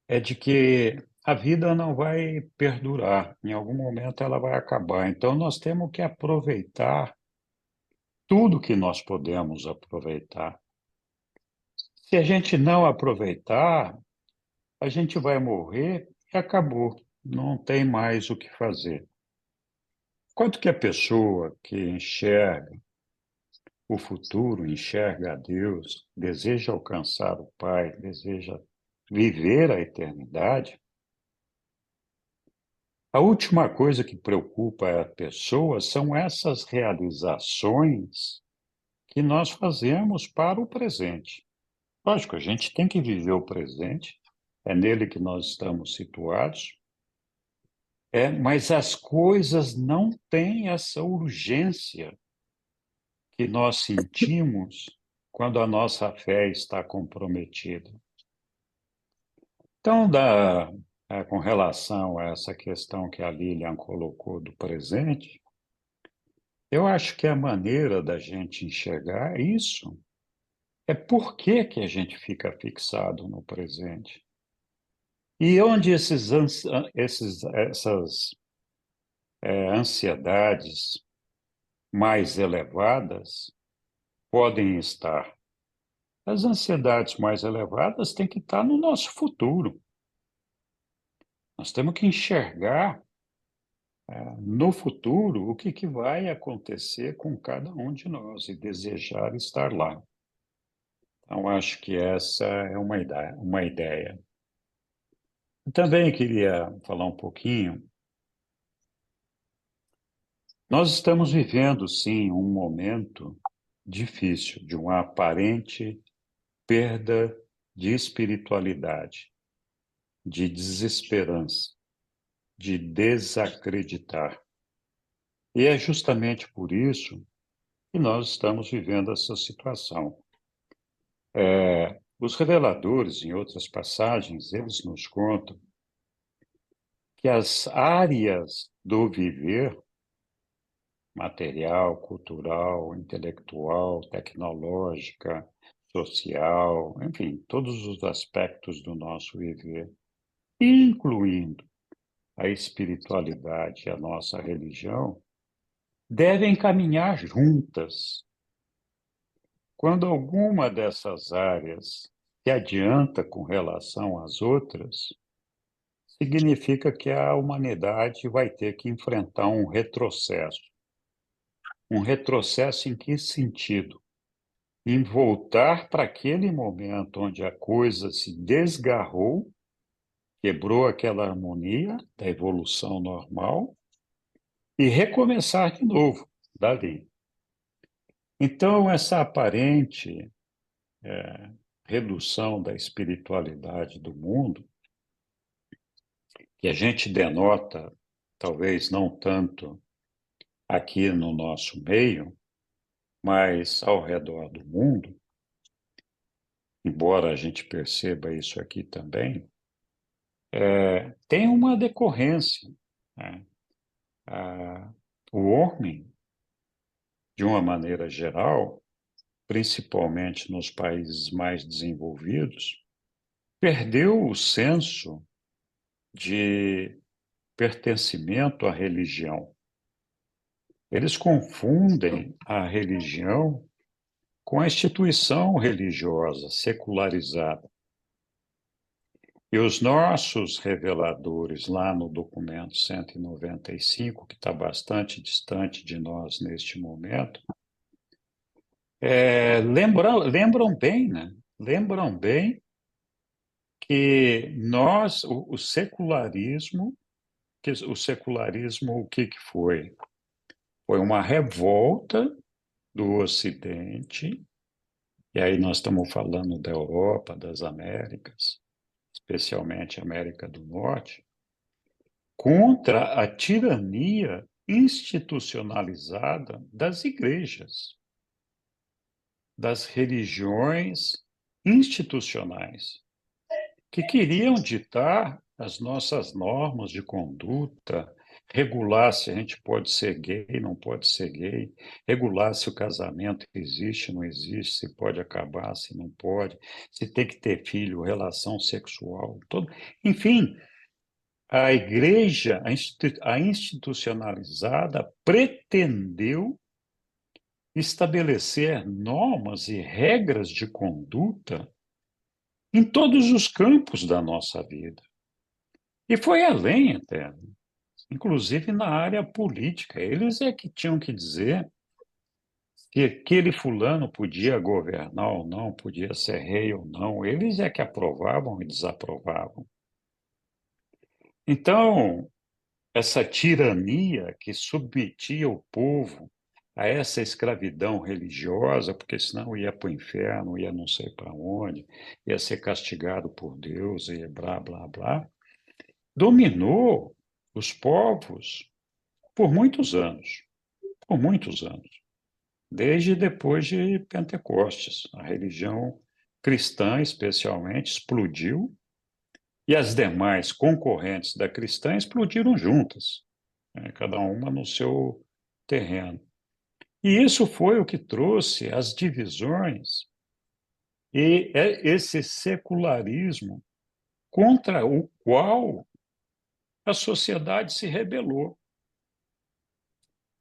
é de que a vida não vai perdurar, em algum momento ela vai acabar. Então, nós temos que aproveitar tudo que nós podemos aproveitar. Se a gente não aproveitar, a gente vai morrer e acabou, não tem mais o que fazer. Quanto que a pessoa que enxerga o futuro, enxerga a Deus, deseja alcançar o Pai, deseja viver a eternidade, a última coisa que preocupa a pessoa são essas realizações que nós fazemos para o presente. Lógico, a gente tem que viver o presente, é nele que nós estamos situados, mas as coisas não têm essa urgência que nós sentimos quando a nossa fé está comprometida. Então, com relação a essa questão que a Lilian colocou do presente, eu acho que a maneira da gente enxergar isso é por que que a gente fica fixado no presente. E onde essas ansiedades mais elevadas podem estar? As ansiedades mais elevadas têm que estar no nosso futuro. Nós temos que enxergar no futuro o que vai acontecer com cada um de nós e desejar estar lá. Então, acho que essa é uma ideia. Também queria falar um pouquinho. Nós estamos vivendo, sim, um momento difícil, de uma aparente perda de espiritualidade, de desesperança, de desacreditar. E é justamente por isso que nós estamos vivendo essa situação. Os reveladores, em outras passagens, eles nos contam que as áreas do viver, material, cultural, intelectual, tecnológica, social, enfim, todos os aspectos do nosso viver, incluindo a espiritualidade e a nossa religião, devem caminhar juntas. Quando alguma dessas áreas se adianta com relação às outras, significa que a humanidade vai ter que enfrentar um retrocesso. Um retrocesso em que sentido? Em voltar para aquele momento onde a coisa se desgarrou, quebrou aquela harmonia da evolução normal e recomeçar de novo, dali. Então, essa aparente redução da espiritualidade do mundo, que a gente denota, talvez não tanto aqui no nosso meio, mas ao redor do mundo, embora a gente perceba isso aqui também, tem uma decorrência né? Ah, o homem, de uma maneira geral, principalmente nos países mais desenvolvidos, perdeu o senso de pertencimento à religião. Eles confundem a religião com a instituição religiosa secularizada. E os nossos reveladores, lá no documento 195, que está bastante distante de nós neste momento, lembram bem, né? Lembram bem que nós, o secularismo, o que foi? Foi uma revolta do Ocidente, e aí nós estamos falando da Europa, das Américas, especialmente América do Norte, contra a tirania institucionalizada das igrejas, das religiões institucionais, que queriam ditar as nossas normas de conduta, regular se a gente pode ser gay, não pode ser gay, regular se o casamento existe, não existe, se pode acabar, se não pode, se tem que ter filho, relação sexual, todo. Enfim, a igreja, a institucionalizada, pretendeu estabelecer normas e regras de conduta em todos os campos da nossa vida. E foi além até, inclusive na área política. Eles é que tinham que dizer que aquele fulano podia governar ou não, podia ser rei ou não. Eles é que aprovavam e desaprovavam. Então, essa tirania que submetia o povo a essa escravidão religiosa, porque senão ia para o inferno, ia não sei para onde, ia ser castigado por Deus, e blá, blá, blá, dominou os povos por muitos anos, desde depois de Pentecostes. A religião cristã, especialmente, explodiu, e as demais concorrentes da cristã explodiram juntas, né, cada uma no seu terreno. E isso foi o que trouxe as divisões e esse secularismo contra o qual a sociedade se rebelou.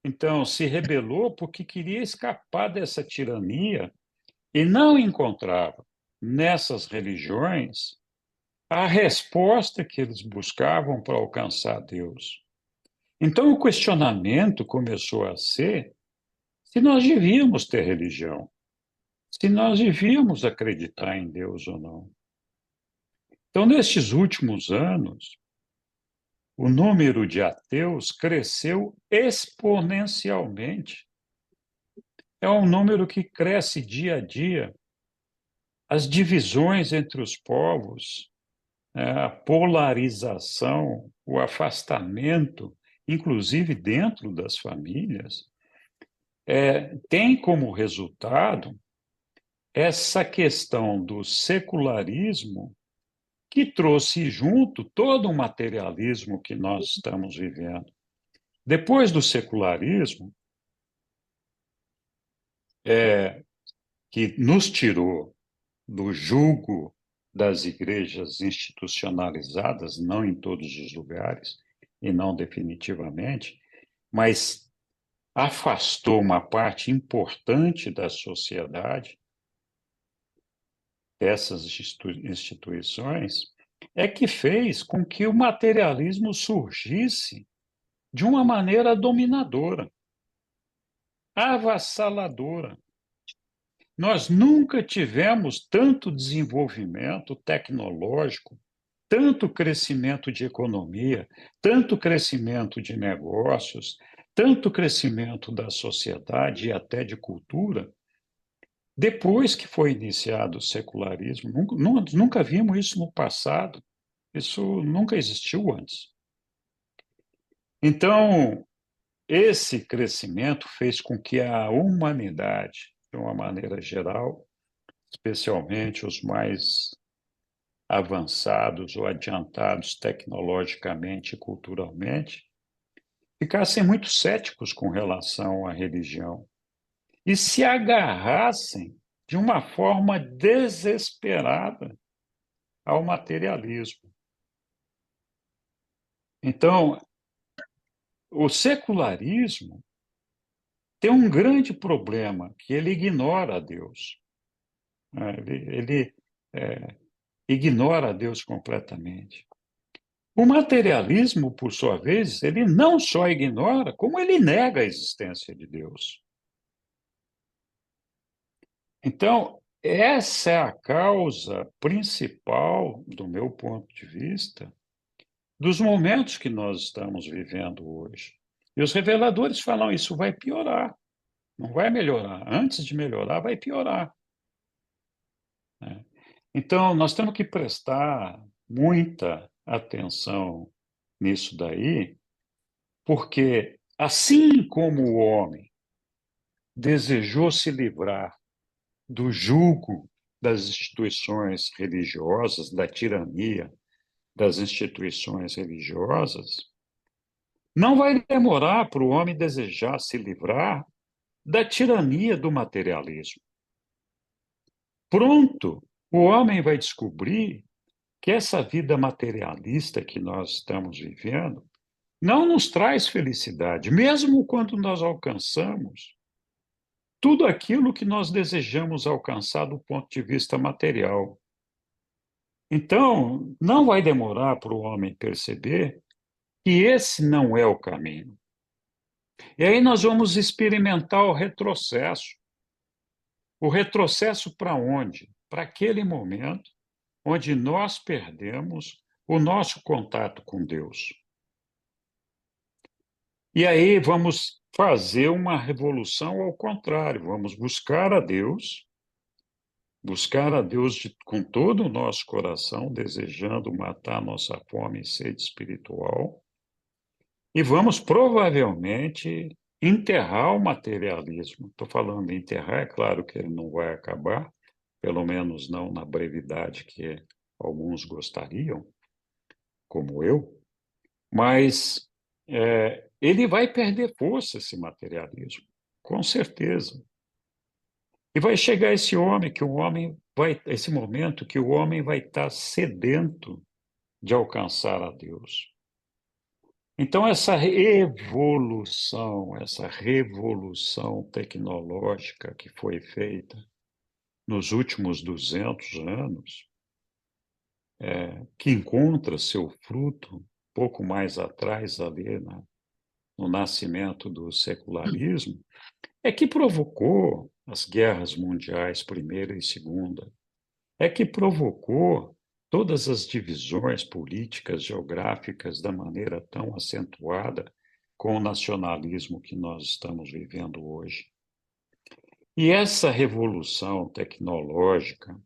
Então, se rebelou porque queria escapar dessa tirania e não encontrava nessas religiões a resposta que eles buscavam para alcançar Deus. Então, o questionamento começou a ser se nós devíamos ter religião, se nós devíamos acreditar em Deus ou não. Então, nestes últimos anos, o número de ateus cresceu exponencialmente. É um número que cresce dia a dia. As divisões entre os povos, a polarização, o afastamento, inclusive dentro das famílias, tem como resultado essa questão do secularismo que trouxe junto todo o materialismo que nós estamos vivendo. Depois do secularismo, que nos tirou do jugo das igrejas institucionalizadas, não em todos os lugares, e não definitivamente, mas afastou uma parte importante da sociedade dessas instituições, é que fez com que o materialismo surgisse de uma maneira dominadora, avassaladora. Nós nunca tivemos tanto desenvolvimento tecnológico, tanto crescimento de economia, tanto crescimento de negócios, tanto crescimento da sociedade e até de cultura, depois que foi iniciado o secularismo. Nunca vimos isso no passado, isso nunca existiu antes. Então, esse crescimento fez com que a humanidade, de uma maneira geral, especialmente os mais avançados ou adiantados tecnologicamente e culturalmente, ficassem muito céticos com relação à religião e se agarrassem de uma forma desesperada ao materialismo. Então, o secularismo tem um grande problema, que ele ignora a Deus. Ele ignora a Deus completamente. O materialismo, por sua vez, ele não só ignora, como ele nega a existência de Deus. Então, essa é a causa principal, do meu ponto de vista, dos momentos que nós estamos vivendo hoje. E os reveladores falam, isso vai piorar, não vai melhorar. Antes de melhorar, vai piorar. Né? Então, nós temos que prestar muita atenção nisso daí, porque assim como o homem desejou se livrar do jugo das instituições religiosas, da tirania das instituições religiosas, não vai demorar para o homem desejar se livrar da tirania do materialismo. Pronto, o homem vai descobrir que essa vida materialista que nós estamos vivendo não nos traz felicidade, mesmo quando nós alcançamos tudo aquilo que nós desejamos alcançar do ponto de vista material. Então, não vai demorar para o homem perceber que esse não é o caminho. E aí nós vamos experimentar o retrocesso. O retrocesso para onde? Para aquele momento onde nós perdemos o nosso contato com Deus. E aí vamos fazer uma revolução ao contrário, vamos buscar a Deus com todo o nosso coração, desejando matar nossa fome e sede espiritual, e vamos provavelmente enterrar o materialismo. Estou falando de enterrar, é claro que ele não vai acabar, pelo menos não na brevidade que alguns gostariam, como eu, mas ele vai perder força, esse materialismo, com certeza. E vai chegar esse momento que o homem vai estar sedento de alcançar a Deus. Então, essa revolução tecnológica que foi feita nos últimos 200 anos, que encontra seu fruto pouco mais atrás, ali no nascimento do secularismo, é que provocou as guerras mundiais, Primeira e Segunda, é que provocou todas as divisões políticas, geográficas, da maneira tão acentuada com o nacionalismo que nós estamos vivendo hoje. E essa revolução tecnológica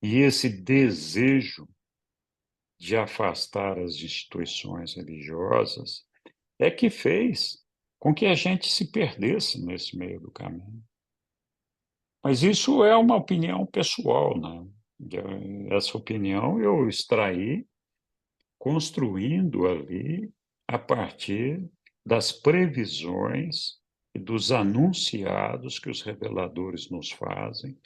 e esse desejo de afastar as instituições religiosas é que fez com que a gente se perdesse nesse meio do caminho. Mas isso é uma opinião pessoal, né? Essa opinião eu extraí construindo ali a partir das previsões e dos anunciados que os reveladores nos fazem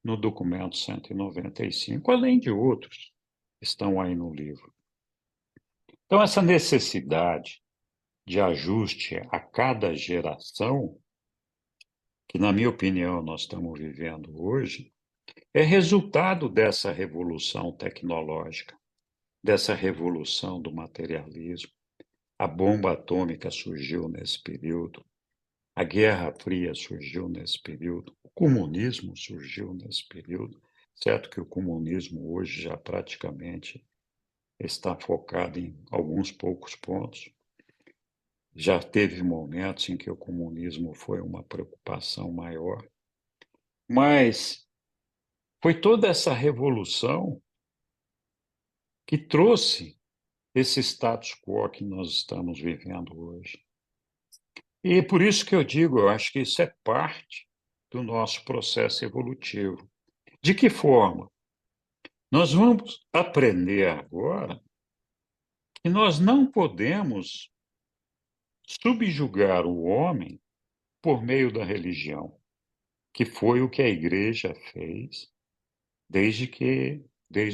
no documento 195, além de outros que estão aí no livro. Então, essa necessidade de ajuste a cada geração, que, na minha opinião, nós estamos vivendo hoje, é resultado dessa revolução tecnológica, dessa revolução do materialismo. A bomba atômica surgiu nesse período, a Guerra Fria surgiu nesse período, o comunismo surgiu nesse período, certo que o comunismo hoje já praticamente está focado em alguns poucos pontos. Já teve momentos em que o comunismo foi uma preocupação maior, mas foi toda essa revolução que trouxe esse status quo que nós estamos vivendo hoje. E por isso que eu digo, eu acho que isso é parte do nosso processo evolutivo. De que forma? Nós vamos aprender agora que nós não podemos subjugar o homem por meio da religião, que foi o que a igreja fez desde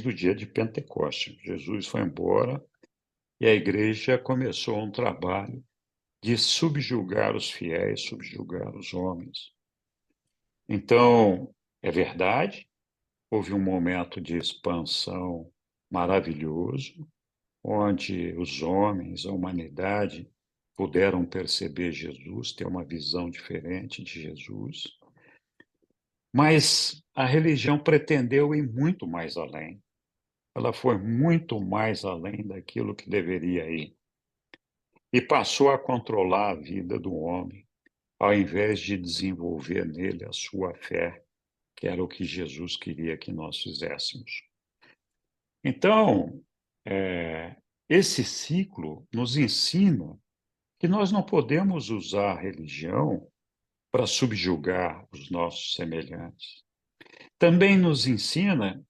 o dia de Pentecostes. Jesus foi embora e a igreja começou um trabalho de subjugar os fiéis, subjugar os homens. Então, é verdade, houve um momento de expansão maravilhoso, onde os homens, a humanidade, puderam perceber Jesus, ter uma visão diferente de Jesus. Mas a religião pretendeu ir muito mais além. Ela foi muito mais além daquilo que deveria ir. E passou a controlar a vida do homem, ao invés de desenvolver nele a sua fé, que era o que Jesus queria que nós fizéssemos. Então, esse ciclo nos ensina que nós não podemos usar a religião para subjugar os nossos semelhantes. Também nos ensina,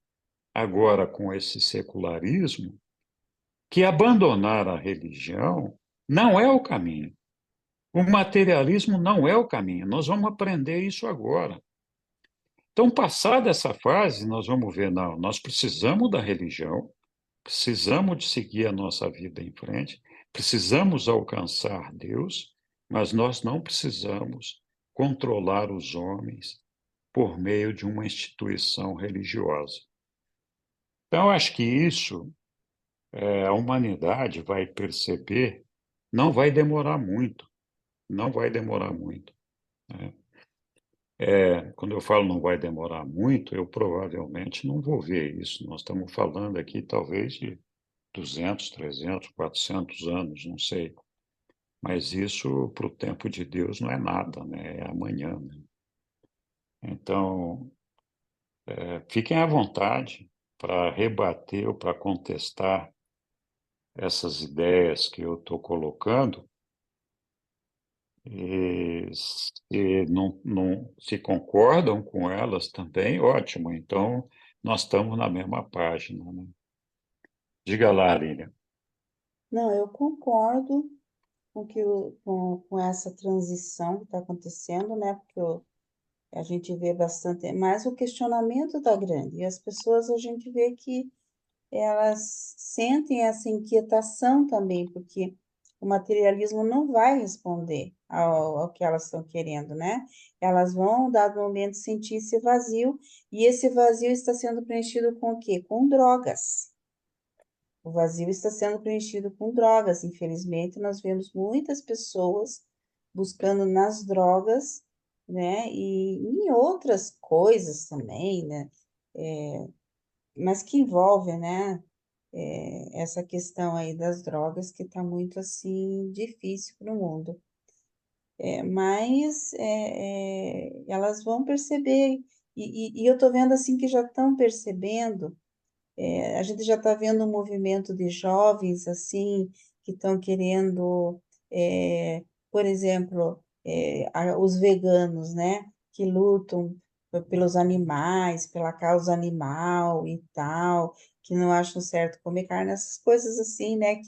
agora com esse secularismo, que abandonar a religião não é o caminho. O materialismo não é o caminho. Nós vamos aprender isso agora. Então, passada essa fase, nós vamos ver, não, nós precisamos da religião, precisamos de seguir a nossa vida em frente, precisamos alcançar Deus, mas nós não precisamos controlar os homens por meio de uma instituição religiosa. Então, acho que isso a humanidade vai perceber, não vai demorar muito, não vai demorar muito, né? Quando eu falo não vai demorar muito, eu provavelmente não vou ver isso. Nós estamos falando aqui talvez de 200, 300, 400 anos, não sei. Mas isso, para o tempo de Deus, não é nada, né? É amanhã, né? Então, fiquem à vontade para rebater ou para contestar essas ideias que eu estou colocando. E se se concordam com elas também, ótimo. Então, nós estamos na mesma página, né? Diga lá, Lilian. Não, eu concordo com essa transição que está acontecendo, né? Porque a gente vê bastante, mas o questionamento está grande, e as pessoas a gente vê que elas sentem essa inquietação também, porque o materialismo não vai responder ao que elas estão querendo, né? Elas vão, dado momento, sentir esse vazio, e esse vazio está sendo preenchido com o quê? Com drogas. O vazio está sendo preenchido com drogas. Infelizmente, nós vemos muitas pessoas buscando nas drogas, né? E em outras coisas também, né? Mas que envolvem, né? Essa questão aí das drogas que está muito assim difícil para o mundo. Mas elas vão perceber, e eu estou vendo assim que já estão percebendo. A gente já está vendo um movimento de jovens assim que estão querendo, por exemplo, os veganos, né, que lutam pelos animais, pela causa animal e tal, que não acham certo comer carne, essas coisas assim, né,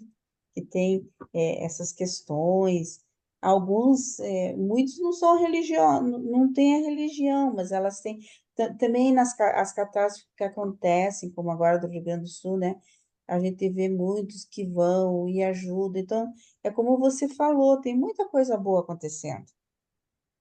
que tem essas questões. Alguns, muitos não são religião, não têm a religião, mas elas têm também as catástrofes que acontecem, como agora do Rio Grande do Sul, né? A gente vê muitos que vão e ajudam. Então, é como você falou, tem muita coisa boa acontecendo.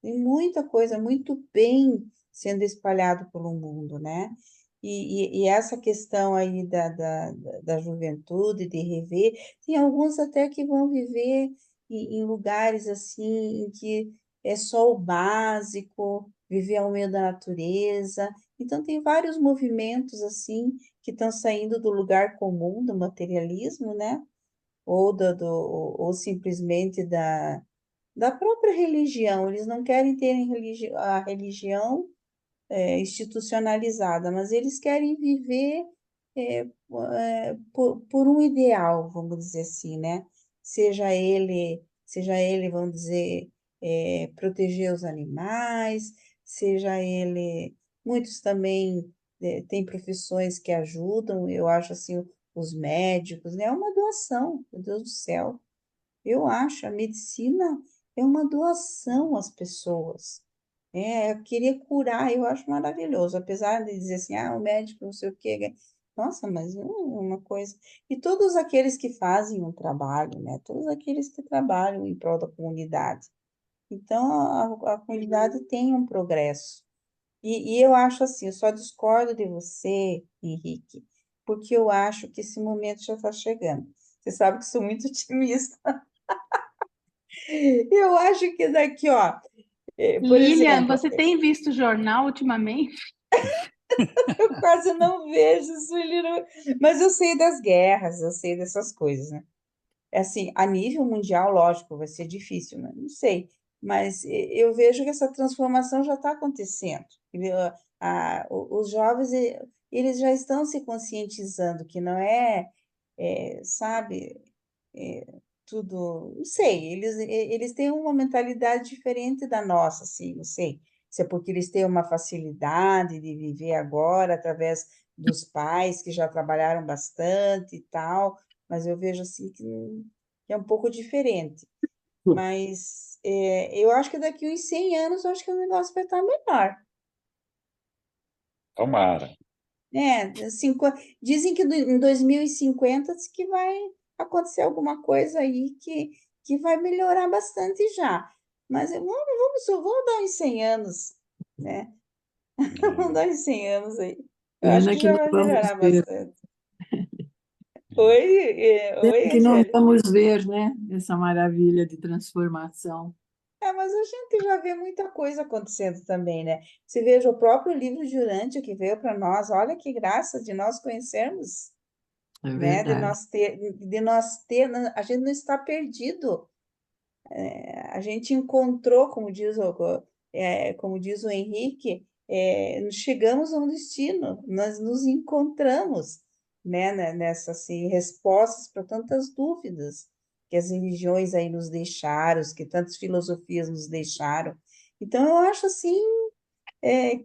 Tem muita coisa, muito bem sendo espalhado pelo mundo, né? E essa questão aí da juventude, de rever, tem alguns até que vão viver em lugares assim, em que é só o básico, viver ao meio da natureza. Então, tem vários movimentos assim que estão saindo do lugar comum, do materialismo, né? Ou simplesmente da própria religião. Eles não querem ter a religião institucionalizada, mas eles querem viver por um ideal, vamos dizer assim, né? Seja ele, vamos dizer, proteger os animais, seja ele, muitos também têm profissões que ajudam, eu acho assim, os médicos, né? É uma doação, meu Deus do céu. Eu acho a medicina é uma doação às pessoas. Eu querer curar, eu acho maravilhoso, apesar de dizer assim, o médico não sei o quê. Nossa, mas é uma coisa. E todos aqueles que fazem um trabalho, né? Todos aqueles que trabalham em prol da comunidade. Então, a comunidade tem um progresso. E eu acho assim, eu só discordo de você, Henrique, porque eu acho que esse momento já está chegando. Você sabe que eu sou muito otimista. Eu acho que daqui, ó, por Lilian, exemplo, você tem visto jornal ultimamente? eu quase não vejo isso, mas eu sei das guerras, eu sei dessas coisas, né? É assim, a nível mundial, lógico, vai ser difícil, né? Não sei, mas eu vejo que essa transformação já está acontecendo. Entendeu? Os jovens, eles já estão se conscientizando que não sabe, é, tudo, não sei, eles têm uma mentalidade diferente da nossa, assim, não sei, se é porque eles têm uma facilidade de viver agora através dos pais que já trabalharam bastante e tal, mas eu vejo assim que é um pouco diferente. Mas eu acho que daqui uns 100 anos, eu acho que o negócio vai estar melhor. Tomara. Dizem que em 2050 diz que vai acontecer alguma coisa aí que vai melhorar bastante já. Mas vamos dar uns 100 anos, né? Vamos dar uns 100 anos aí. Eu acho Pena que que já não vai vamos melhorar ver, bastante. Oi, que não Angélica. vamos ver, né? Essa maravilha de transformação. Mas a gente já vê muita coisa acontecendo também, né? Você veja o próprio livro de Urântia que veio para nós, olha que graça de nós conhecermos, É né? verdade. A gente não está perdido. A gente encontrou, como diz o Henrique, chegamos a um destino, nós nos encontramos, né, nessas assim, respostas para tantas dúvidas que as religiões aí nos deixaram, que tantas filosofias nos deixaram. Então, eu acho assim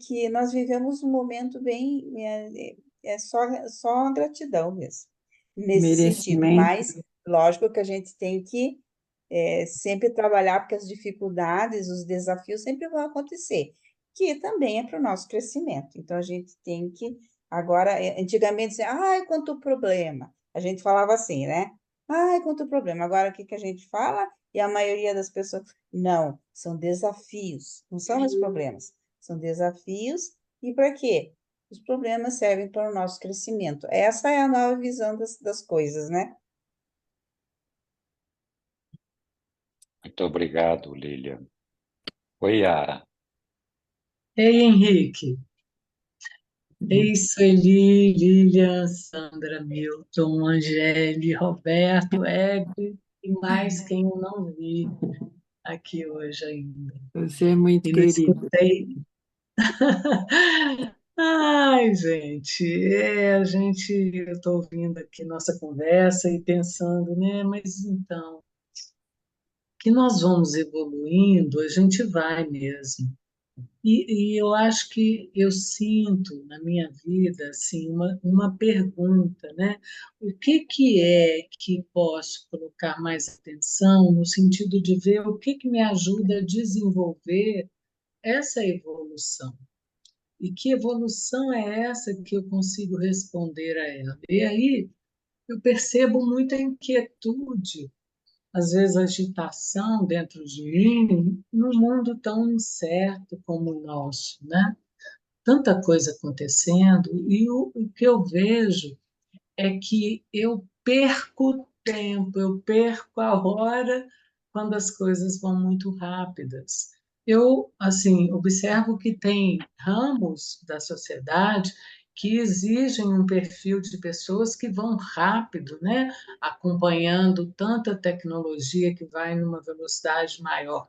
que nós vivemos um momento bem, só gratidão mesmo, nesse sentido. Merecimento. Mas, lógico que a gente tem que sempre trabalhar, porque as dificuldades, os desafios sempre vão acontecer, que também é para o nosso crescimento. Então, a gente tem que, agora, antigamente, assim, ai, quanto problema. A gente falava assim, né? Ai, quanto problema. Agora, o que que a gente fala? E a maioria das pessoas, não, são desafios, não são mais problemas, são desafios. E para quê? Os problemas servem para o nosso crescimento. Essa é a nova visão das coisas, né? Muito obrigado, Lilian. Oi, Yara. Ei, Henrique. Ei, Sueli, Lilian, Sandra, Milton, Angele, Roberto, Egre e mais quem eu não vi aqui hoje ainda. Você é muito E não querido. escutei. Ai, gente, eu estou ouvindo aqui nossa conversa e pensando, né? Mas então, que nós vamos evoluindo, a gente vai mesmo. E eu acho que eu sinto na minha vida assim uma pergunta, né? O que é que posso colocar mais atenção no sentido de ver o que me ajuda a desenvolver essa evolução? E que evolução é essa que eu consigo responder a ela? E aí eu percebo muita inquietude, às vezes agitação dentro de mim, num mundo tão incerto como o nosso, né? Tanta coisa acontecendo, e o que eu vejo é que eu perco tempo, eu perco a hora quando as coisas vão muito rápidas. Eu, assim, observo que tem ramos da sociedade que exigem um perfil de pessoas que vão rápido, né? Acompanhando tanta tecnologia que vai numa velocidade maior.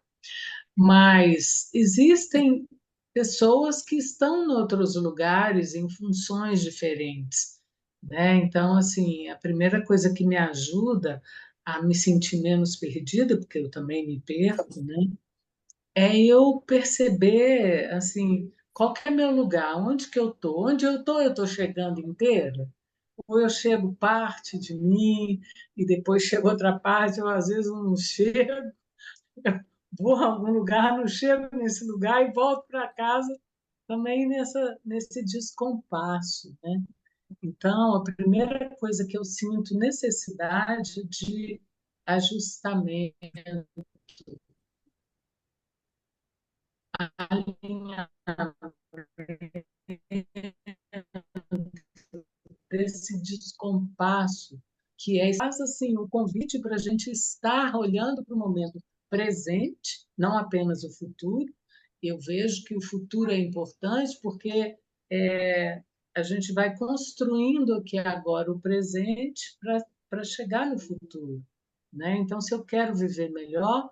Mas existem pessoas que estão em outros lugares em funções diferentes, né? Então, assim, a primeira coisa que me ajuda a me sentir menos perdida, porque eu também me perco, né? É eu perceber, assim, qual que é meu lugar, onde que eu tô? Onde eu tô chegando inteira? ou eu chego parte de mim, e depois chega outra parte, eu às vezes não chego, eu vou a algum lugar, não chego nesse lugar e volto para casa também nesse descompasso, né? Então, a primeira coisa que eu sinto necessidade de ajustamento, alinhamento, desse descompasso, que faz assim o convite para a gente estar olhando para o momento presente, não apenas o futuro. Eu vejo que o futuro é importante porque é, a gente vai construindo aqui agora o presente para chegar no futuro, né? Então, se eu quero viver melhor,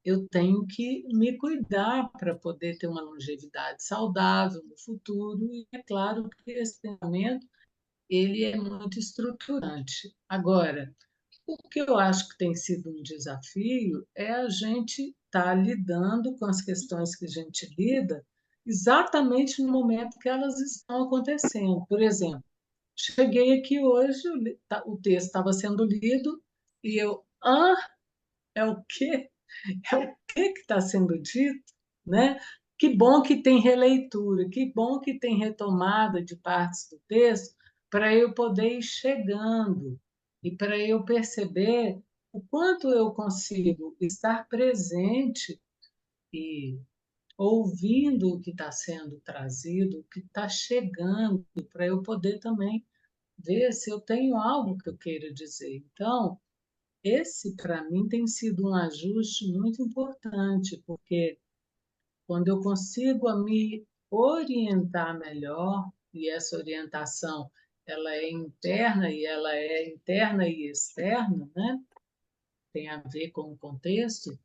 eu tenho que me cuidar para poder ter uma longevidade saudável no futuro. E é claro que esse pensamento ele é muito estruturante. Agora, o que eu acho que tem sido um desafio é a gente estar lidando com as questões que a gente lida exatamente no momento que elas estão acontecendo. Por exemplo, cheguei aqui hoje, o texto estava sendo lido e eu, é o quê? É o que está sendo dito, né? Que bom que tem releitura, que bom que tem retomada de partes do texto para eu poder ir chegando e para eu perceber o quanto eu consigo estar presente e ouvindo o que está sendo trazido, o que está chegando, para eu poder também ver se eu tenho algo que eu queira dizer. Então, esse, para mim, tem sido um ajuste muito importante, porque quando eu consigo me orientar melhor, e essa orientação ela é interna e ela é interna e externa, né? Tem a ver com o contexto,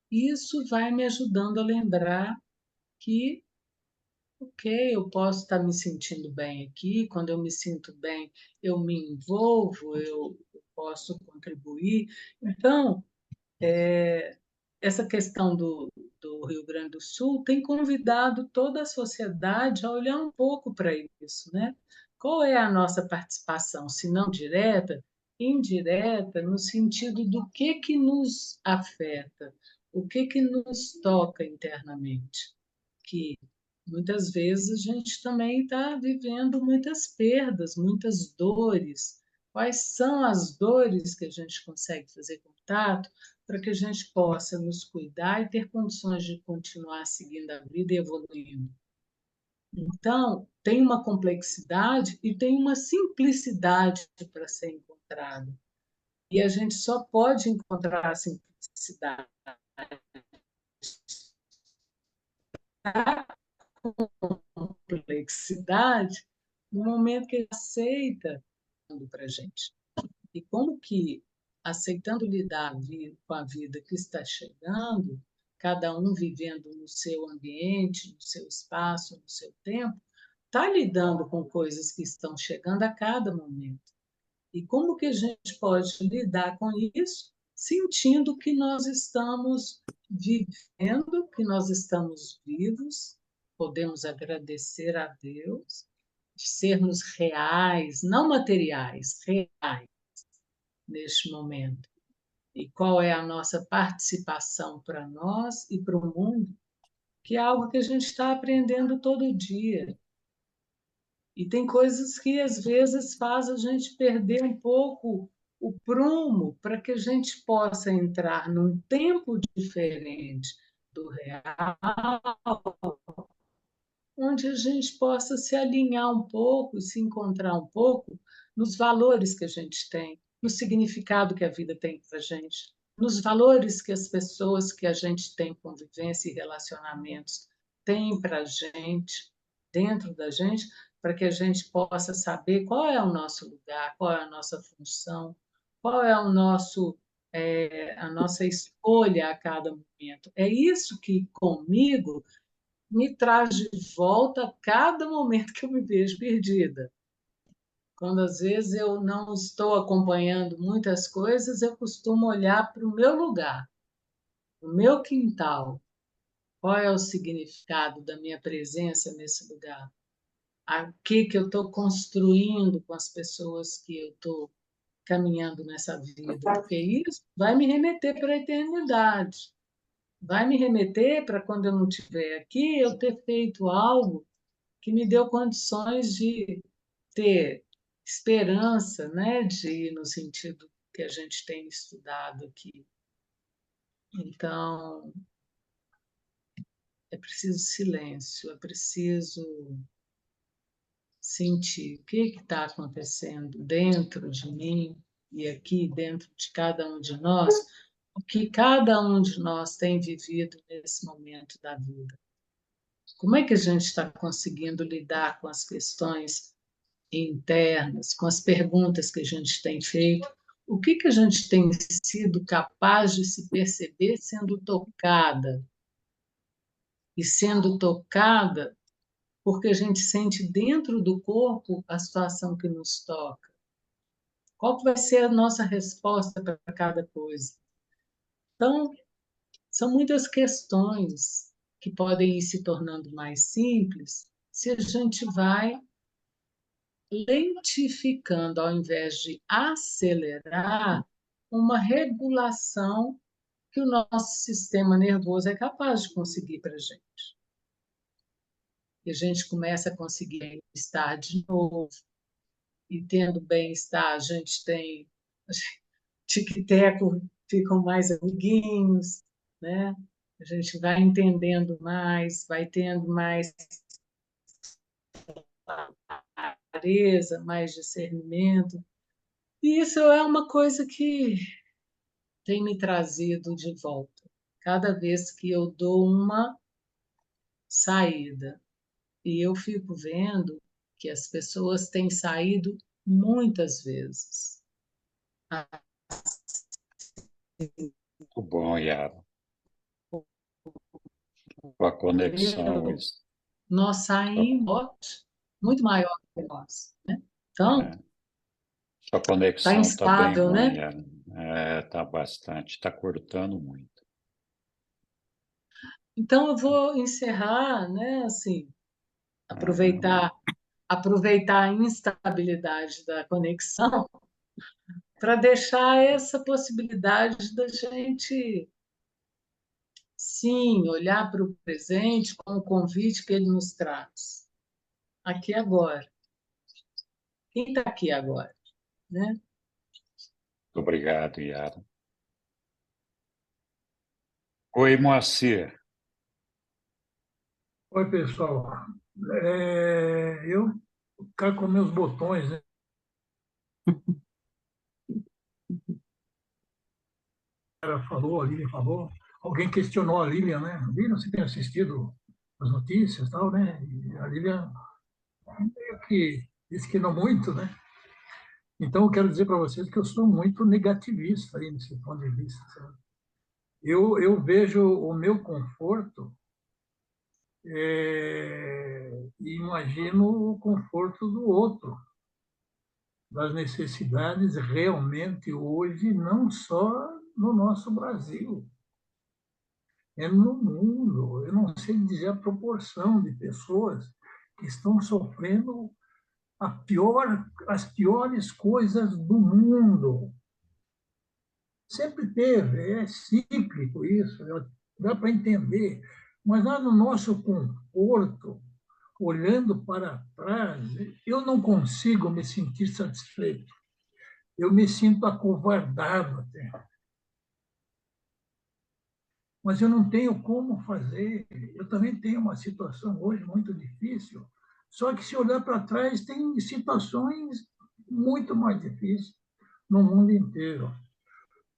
isso vai me ajudando a lembrar que, ok, eu posso estar me sentindo bem aqui, quando eu me sinto bem, eu me envolvo, eu posso contribuir. Então, essa questão do Rio Grande do Sul tem convidado toda a sociedade a olhar um pouco para isso, né? Qual é a nossa participação, se não direta, indireta, no sentido do que nos afeta, o que nos toca internamente, que muitas vezes a gente também está vivendo muitas perdas, muitas dores. Quais são as dores que a gente consegue fazer contato para que a gente possa nos cuidar e ter condições de continuar seguindo a vida e evoluindo? Então, tem uma complexidade e tem uma simplicidade para ser encontrada. E a gente só pode encontrar a simplicidade, complexidade no momento que ele aceita para a gente. E como que, aceitando lidar com a vida que está chegando, cada um vivendo no seu ambiente, no seu espaço, no seu tempo, está lidando com coisas que estão chegando a cada momento. E como que a gente pode lidar com isso, sentindo que nós estamos vivendo, que nós estamos vivos, podemos agradecer a Deus, de sermos reais, não materiais, reais neste momento. E qual é a nossa participação para nós e para o mundo, que é algo que a gente está aprendendo todo dia. E tem coisas que às vezes faz a gente perder um pouco o prumo para que a gente possa entrar num tempo diferente do real, onde a gente possa se alinhar um pouco, se encontrar um pouco nos valores que a gente tem, no significado que a vida tem para a gente, nos valores que as pessoas que a gente tem convivência e relacionamentos têm para a gente, dentro da gente, para que a gente possa saber qual é o nosso lugar, qual é a nossa função, qual é a nossa escolha a cada momento. É isso que comigo me traz de volta a cada momento que eu me vejo perdida. Quando às vezes eu não estou acompanhando muitas coisas, eu costumo olhar para o meu lugar, o meu quintal. Qual é o significado da minha presença nesse lugar? o que eu estou construindo com as pessoas que eu estou caminhando nessa vida, porque isso vai me remeter para a eternidade, vai me remeter para quando eu não estiver aqui, eu ter feito algo que me deu condições de ter esperança, né, de ir no sentido que a gente tem estudado aqui. Então, é preciso silêncio, é preciso sentir o que está acontecendo dentro de mim e aqui dentro de cada um de nós, o que cada um de nós tem vivido nesse momento da vida. Como é que a gente está conseguindo lidar com as questões internas, com as perguntas que a gente tem feito? O que a gente tem sido capaz de se perceber sendo tocada? E sendo tocada porque a gente sente dentro do corpo a situação que nos toca. Qual que vai ser a nossa resposta para cada coisa? Então, são muitas questões que podem ir se tornando mais simples se a gente vai lentificando, ao invés de acelerar, uma regulação que o nosso sistema nervoso é capaz de conseguir para a gente. E a gente começa a conseguir estar de novo, e tendo bem-estar, a gente tem tic-teco, ficam mais amiguinhos, né? A gente vai entendendo mais, vai tendo mais clareza, mais discernimento. E isso é uma coisa que tem me trazido de volta. Cada vez que eu dou uma saída, e eu fico vendo que as pessoas têm saído muitas vezes. Muito bom, Yara. Com a conexão, Nós saímos muito maior que nós, né? Então, sua conexão está está bem instável, ruim, né? Yara. Está bastante, está cortando muito. Então, eu vou encerrar, né? Assim, aproveitar a instabilidade da conexão para deixar essa possibilidade da gente, sim, olhar para o presente com o convite que ele nos traz. Aqui agora. Quem está aqui agora? Né? Muito obrigado, Yara. Oi, Moacir. Oi, pessoal. Eu cá com meus botões, né? Ela falou, a Lilian falou. Alguém questionou a Lilian, né? Lilian, você tem assistido as notícias e tal, né? E a Lilian meio que disse que não muito, né? Então, eu quero dizer para vocês que eu sou muito negativista aí nesse ponto de vista. Sabe? Eu vejo o meu conforto e imagino o conforto do outro, das necessidades realmente hoje, não só no nosso Brasil, é no mundo. Eu não sei dizer a proporção de pessoas que estão sofrendo as piores coisas do mundo. Sempre teve, é cíclico isso, dá para entender. Mas lá no nosso conforto, olhando para trás, eu não consigo me sentir satisfeito. Eu me sinto acovardado até. Mas eu não tenho como fazer. Eu também tenho uma situação hoje muito difícil. Só que se olhar para trás, tem situações muito mais difíceis no mundo inteiro.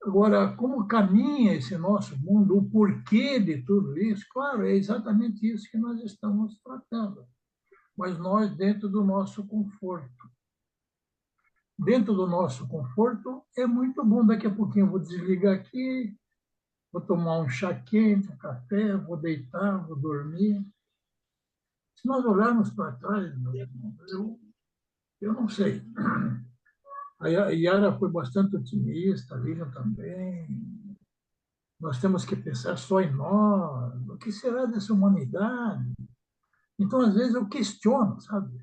Agora, como caminha esse nosso mundo, o porquê de tudo isso, claro, é exatamente isso que nós estamos tratando. Mas nós dentro do nosso conforto. Dentro do nosso conforto é muito bom. Daqui a pouquinho eu vou desligar aqui, vou tomar um chá quente, um café, vou deitar, vou dormir. Se nós olharmos para trás, eu não sei. A Yara foi bastante otimista, a Lilian também. Nós temos que pensar só em nós. O que será dessa humanidade? Então, às vezes, eu questiono, sabe?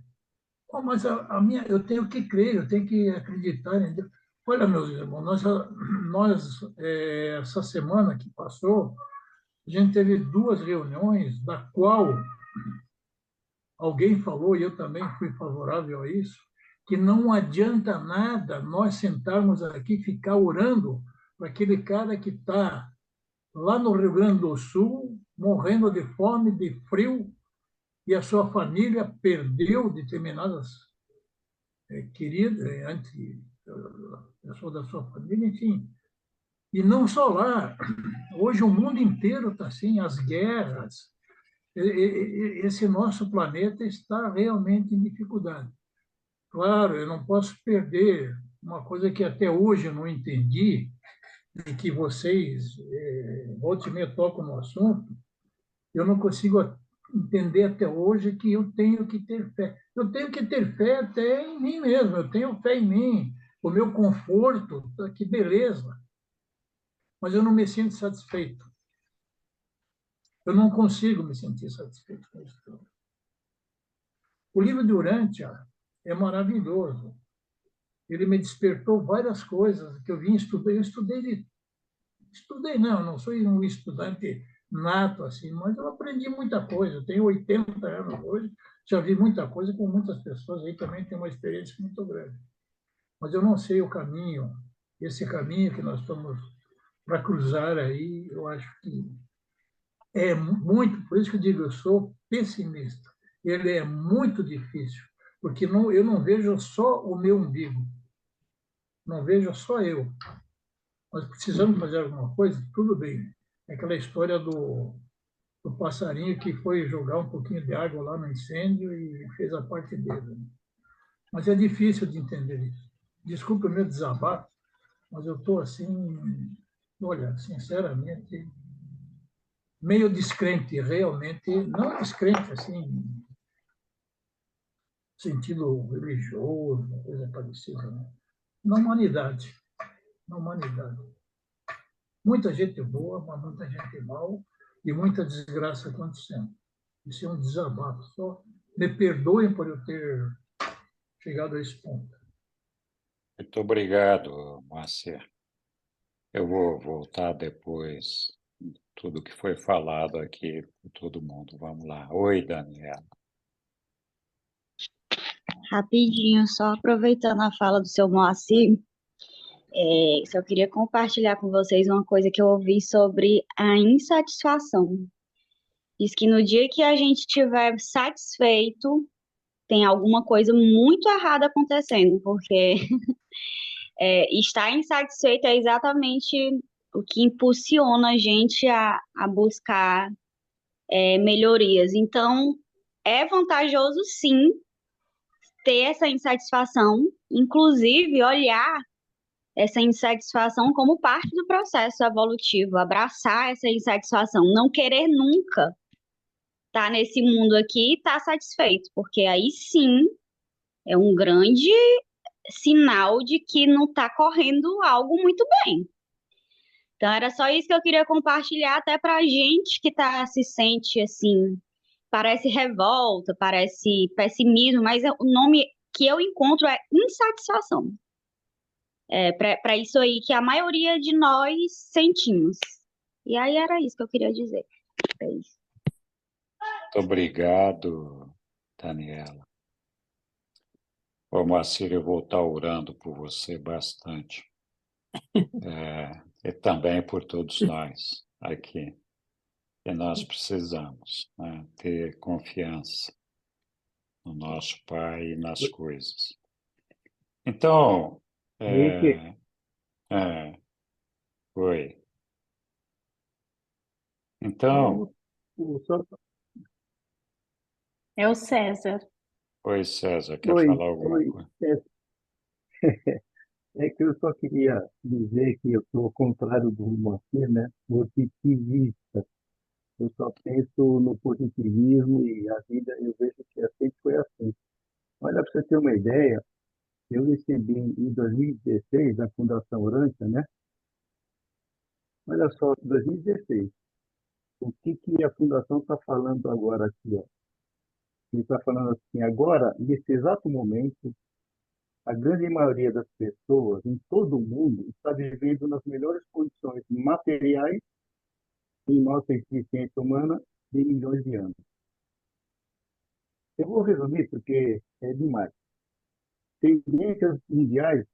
Oh, mas eu tenho que crer, eu tenho que acreditar em Deus. Olha, meus irmãos, essa semana que passou, a gente teve duas reuniões, da qual alguém falou, e eu também fui favorável a isso, que não adianta nada nós sentarmos aqui e ficar orando para aquele cara que está lá no Rio Grande do Sul, morrendo de fome, de frio, e a sua família perdeu determinadas queridas, pessoas da sua família, enfim. E não só lá, hoje o mundo inteiro está assim, as guerras, esse nosso planeta está realmente em dificuldade. Claro, eu não posso perder uma coisa que até hoje eu não entendi, e que vocês, volta e meia, tocam no assunto, eu não consigo entender até hoje que eu tenho que ter fé. Eu tenho que ter fé até em mim mesmo, eu tenho fé em mim, o meu conforto, que beleza, mas eu não me sinto satisfeito. Eu não consigo me sentir satisfeito com isso tudo. O livro de Urântia é maravilhoso. Ele me despertou várias coisas que eu vim estudar. Estudei não sou um estudante nato assim, mas eu aprendi muita coisa. Eu tenho 80 anos hoje, já vi muita coisa com muitas pessoas aí também tem uma experiência muito grande. Mas eu não sei o caminho, esse caminho que nós estamos para cruzar aí, eu acho que é muito, por isso que eu digo, eu sou pessimista. Ele é muito difícil, porque eu não vejo só o meu umbigo, não vejo só eu. Nós precisamos fazer alguma coisa, tudo bem. É aquela história do passarinho que foi jogar um pouquinho de água lá no incêndio e fez a parte dele. Né? Mas é difícil de entender isso. Desculpe o meu desabafo, mas eu estou assim, olha, sinceramente, meio descrente, realmente, não descrente assim, sentido religioso, coisa parecida, né? Na humanidade, na humanidade. Muita gente boa, mas muita gente mal e muita desgraça acontecendo. Isso é um desabafo. Só me perdoem por eu ter chegado a esse ponto. Muito obrigado, Moacir. Eu vou voltar depois tudo que foi falado aqui por todo mundo. Vamos lá. Oi, Daniela. Rapidinho, só aproveitando a fala do seu Moacir, só queria compartilhar com vocês uma coisa que eu ouvi sobre a insatisfação. Diz que no dia que a gente estiver satisfeito, tem alguma coisa muito errada acontecendo, porque estar insatisfeito é exatamente o que impulsiona a gente a buscar melhorias. Então, é vantajoso, sim, ter essa insatisfação, inclusive olhar essa insatisfação como parte do processo evolutivo, abraçar essa insatisfação, não querer nunca estar nesse mundo aqui e estar satisfeito, porque aí sim é um grande sinal de que não está correndo algo muito bem. Então era só isso que eu queria compartilhar, até para a gente que se sente assim, parece revolta, parece pessimismo, mas o nome que eu encontro é insatisfação. Para isso aí que a maioria de nós sentimos. E aí era isso que eu queria dizer. É isso. Muito obrigado, Daniela. Ô, Moacir, eu vou estar orando por você bastante. E também por todos nós aqui. E nós precisamos, né, ter confiança no nosso Pai e nas coisas. Então, Henrique, oi. Então, só, É o César. oi, César, quer falar alguma oi, coisa? é que eu só queria dizer que eu sou ao contrário do Moacir, né? Positivista. Eu só penso no positivismo e a vida eu vejo que sempre foi assim. Olha, para você ter uma ideia, eu recebi em 2016 da Fundação Urântia, né? Olha só, 2016. O que a Fundação está falando agora aqui, ó? Ele está falando assim, agora, nesse exato momento, a grande maioria das pessoas em todo o mundo está vivendo nas melhores condições materiais em nossa existência humana de milhões de anos. Eu vou resumir porque é demais. Tendências mundiais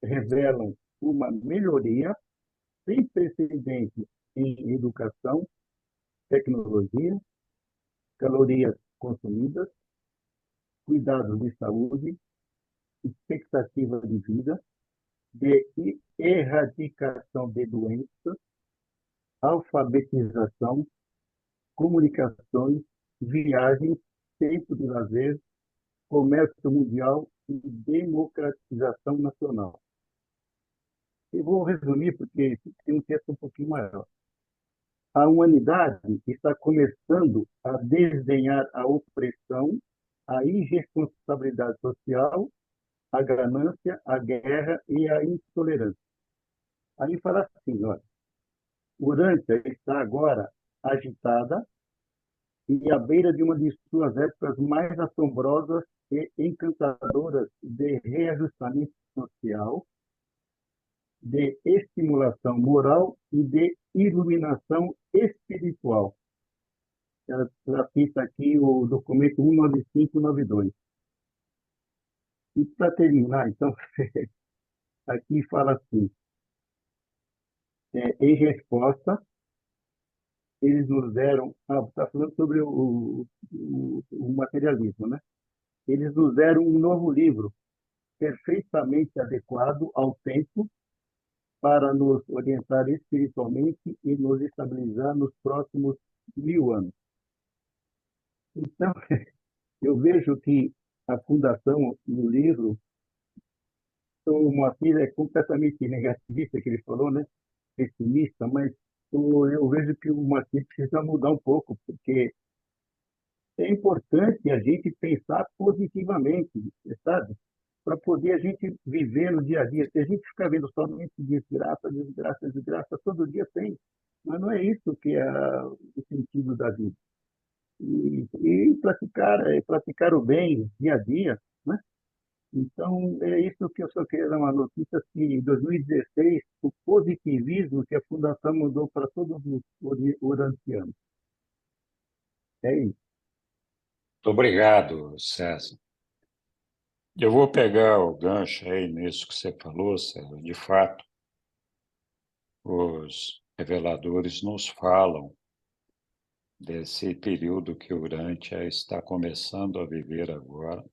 revelam uma melhoria sem precedentes em educação, tecnologia, calorias consumidas, cuidados de saúde, expectativa de vida, de erradicação de doenças, alfabetização, comunicações, viagens, tempo de lazer, comércio mundial e democratização nacional. Eu vou resumir porque tem um texto um pouquinho maior. A humanidade está começando a desdenhar a opressão, a irresponsabilidade social, a ganância, a guerra e a intolerância. Aí fala assim, olha, Urântia está agora agitada e à beira de uma de suas épocas mais assombrosas e encantadoras de reajustamento social, de estimulação moral e de iluminação espiritual. Ela cita aqui o documento 19592. E para terminar, então, aqui fala assim, em resposta, eles nos deram, está falando sobre o materialismo, né? Eles nos deram um novo livro, perfeitamente adequado ao tempo, para nos orientar espiritualmente e nos estabilizar nos próximos 1000 anos. Então, eu vejo que a fundação no livro, o Moacir é completamente negativista, que ele falou, né? Pessimista, mas eu vejo que o Moacir precisa mudar um pouco, porque é importante a gente pensar positivamente, sabe? Para poder a gente viver no dia a dia. Se a gente ficar vendo somente desgraça, desgraça, desgraça, todo dia tem. Mas não é isso que é o sentido da vida. E praticar o bem dia a dia, né? Então, é isso que eu só queria dar uma notícia, que em 2016, o positivismo que a Fundação mudou para todos os urantianos. É isso. Muito obrigado, César. Eu vou pegar o gancho aí nisso que você falou, César. De fato, os reveladores nos falam desse período que Urântia está começando a viver agora,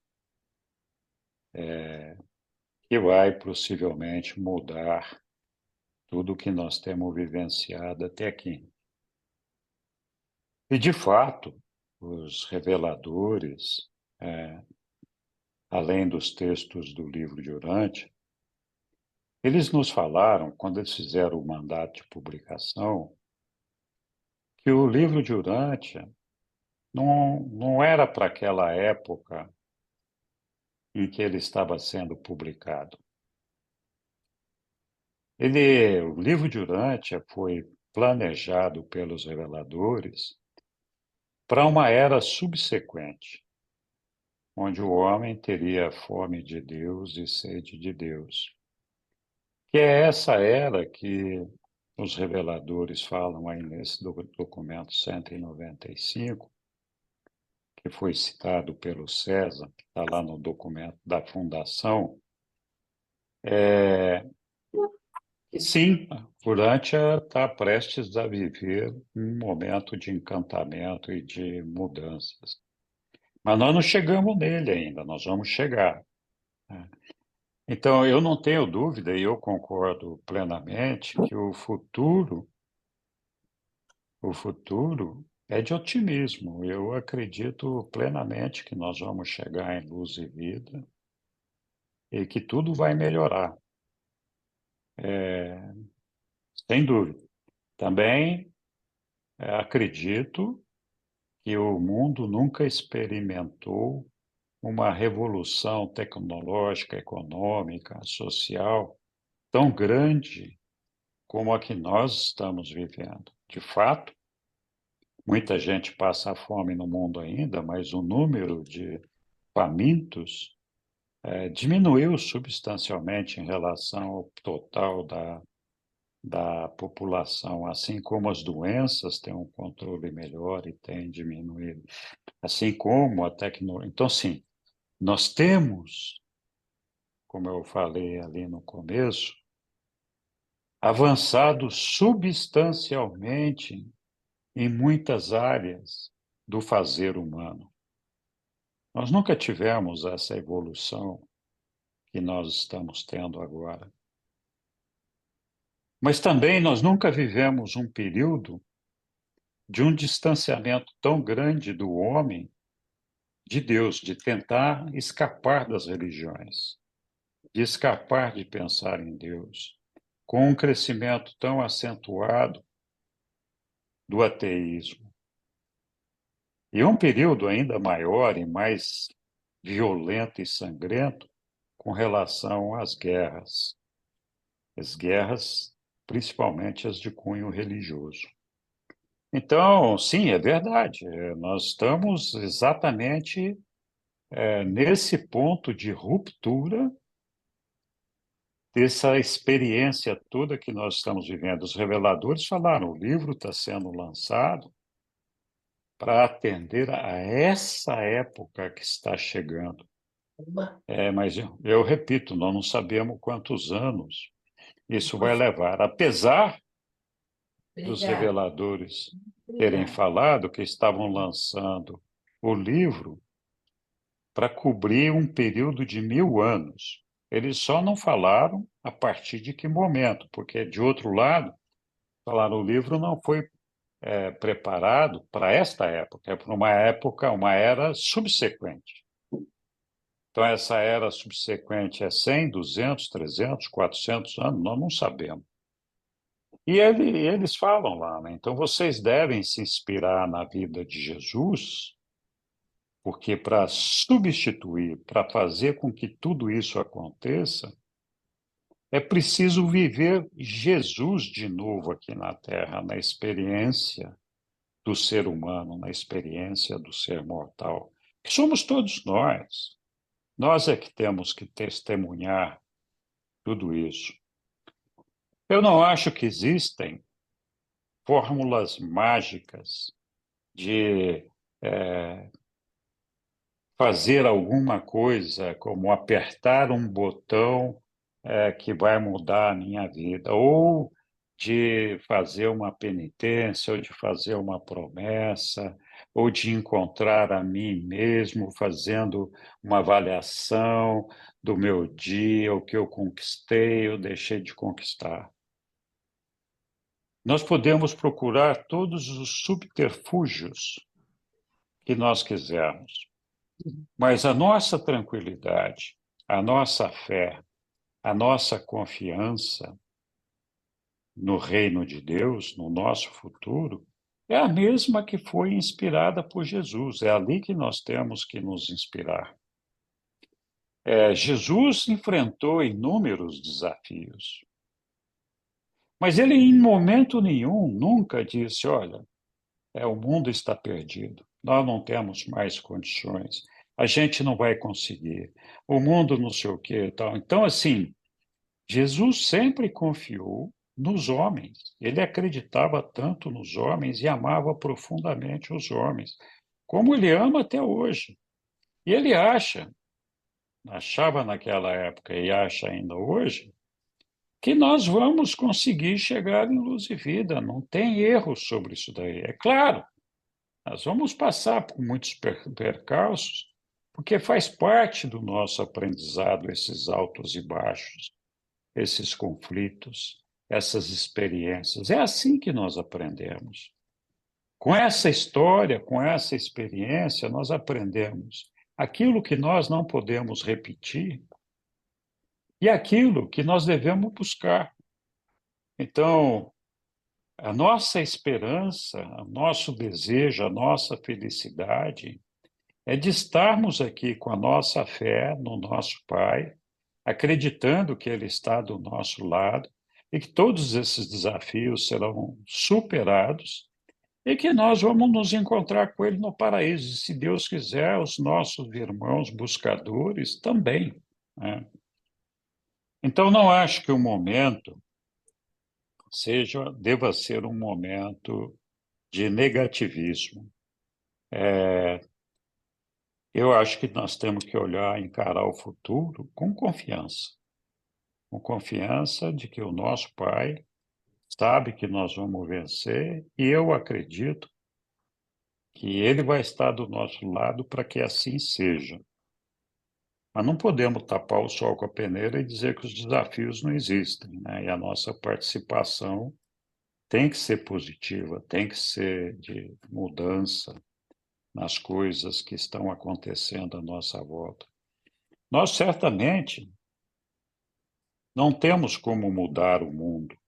que vai possivelmente mudar tudo o que nós temos vivenciado até aqui. E, de fato, os reveladores, além dos textos do livro de Urântia, eles nos falaram, quando eles fizeram o mandato de publicação, que o livro de Urântia não era para aquela época em que ele estava sendo publicado. O livro de Urântia foi planejado pelos reveladores para uma era subsequente, onde o homem teria fome de Deus e sede de Deus. Que é essa era que os reveladores falam aí nesse documento 195, que foi citado pelo César, que está lá no documento da fundação. E sim, Urântia está prestes a viver um momento de encantamento e de mudanças. Mas nós não chegamos nele ainda, nós vamos chegar, né? Então, eu não tenho dúvida, e eu concordo plenamente, que o futuro é de otimismo. Eu acredito plenamente que nós vamos chegar em luz e vida e que tudo vai melhorar, sem dúvida. Também acredito que o mundo nunca experimentou uma revolução tecnológica, econômica, social tão grande como a que nós estamos vivendo. De fato, Muita gente passa fome no mundo ainda, mas o número de famintos diminuiu substancialmente em relação ao total da população, assim como as doenças têm um controle melhor e têm diminuído, assim como a tecnologia. Então, sim, nós temos, como eu falei ali no começo, avançado substancialmente em muitas áreas do fazer humano. Nós nunca tivemos essa evolução que nós estamos tendo agora. Mas também nós nunca vivemos um período de um distanciamento tão grande do homem de Deus, de tentar escapar das religiões, de escapar de pensar em Deus, com um crescimento tão acentuado do ateísmo. E um período ainda maior e mais violento e sangrento com relação às guerras. As guerras, principalmente as de cunho religioso. Então, sim, é verdade. Nós estamos exatamente nesse ponto de ruptura dessa experiência toda que nós estamos vivendo. Os reveladores falaram, o livro está sendo lançado para atender a essa época que está chegando. Mas eu repito, nós não sabemos quantos anos isso vai levar, apesar dos reveladores terem falado que estavam lançando o livro para cobrir um período de 1000 anos. Eles só não falaram a partir de que momento, porque, de outro lado, falaram o livro não foi preparado para esta época, é para uma época, uma era subsequente. Então, essa era subsequente é 100, 200, 300, 400 anos, nós não sabemos. E eles falam lá, né? Então, vocês devem se inspirar na vida de Jesus, porque para substituir, para fazer com que tudo isso aconteça, é preciso viver Jesus de novo aqui na Terra, na experiência do ser humano, na experiência do ser mortal, que somos todos nós. Nós é que temos que testemunhar tudo isso. Eu não acho que existem fórmulas mágicas de fazer alguma coisa, como apertar um botão que vai mudar a minha vida, ou de fazer uma penitência, ou de fazer uma promessa, ou de encontrar a mim mesmo fazendo uma avaliação do meu dia, o que eu conquistei ou deixei de conquistar. Nós podemos procurar todos os subterfúgios que nós quisermos, mas a nossa tranquilidade, a nossa fé, a nossa confiança no reino de Deus, no nosso futuro, é a mesma que foi inspirada por Jesus. É ali que nós temos que nos inspirar. Jesus enfrentou inúmeros desafios, mas ele, em momento nenhum, nunca disse: olha, o mundo está perdido, nós não temos mais condições, a gente não vai conseguir, o mundo não sei o quê e tal. Então, assim, Jesus sempre confiou nos homens, ele acreditava tanto nos homens e amava profundamente os homens, como ele ama até hoje. E ele achava naquela época e acha ainda hoje, que nós vamos conseguir chegar em luz e vida, não tem erro sobre isso daí. É claro, nós vamos passar por muitos percalços, porque faz parte do nosso aprendizado esses altos e baixos, esses conflitos, essas experiências. É assim que nós aprendemos. Com essa história, com essa experiência, nós aprendemos aquilo que nós não podemos repetir e aquilo que nós devemos buscar. Então, a nossa esperança, o nosso desejo, a nossa felicidade é de estarmos aqui com a nossa fé no nosso Pai, acreditando que Ele está do nosso lado e que todos esses desafios serão superados e que nós vamos nos encontrar com ele no paraíso. E, se Deus quiser, os nossos irmãos buscadores também, né? Então, não acho que o momento deva ser um momento de negativismo. Eu acho que nós temos que olhar, encarar o futuro com confiança de que o nosso Pai sabe que nós vamos vencer, e eu acredito que Ele vai estar do nosso lado para que assim seja. Mas não podemos tapar o sol com a peneira e dizer que os desafios não existem, né? E a nossa participação tem que ser positiva, tem que ser de mudança nas coisas que estão acontecendo à nossa volta. Nós certamente não temos como mudar o mundo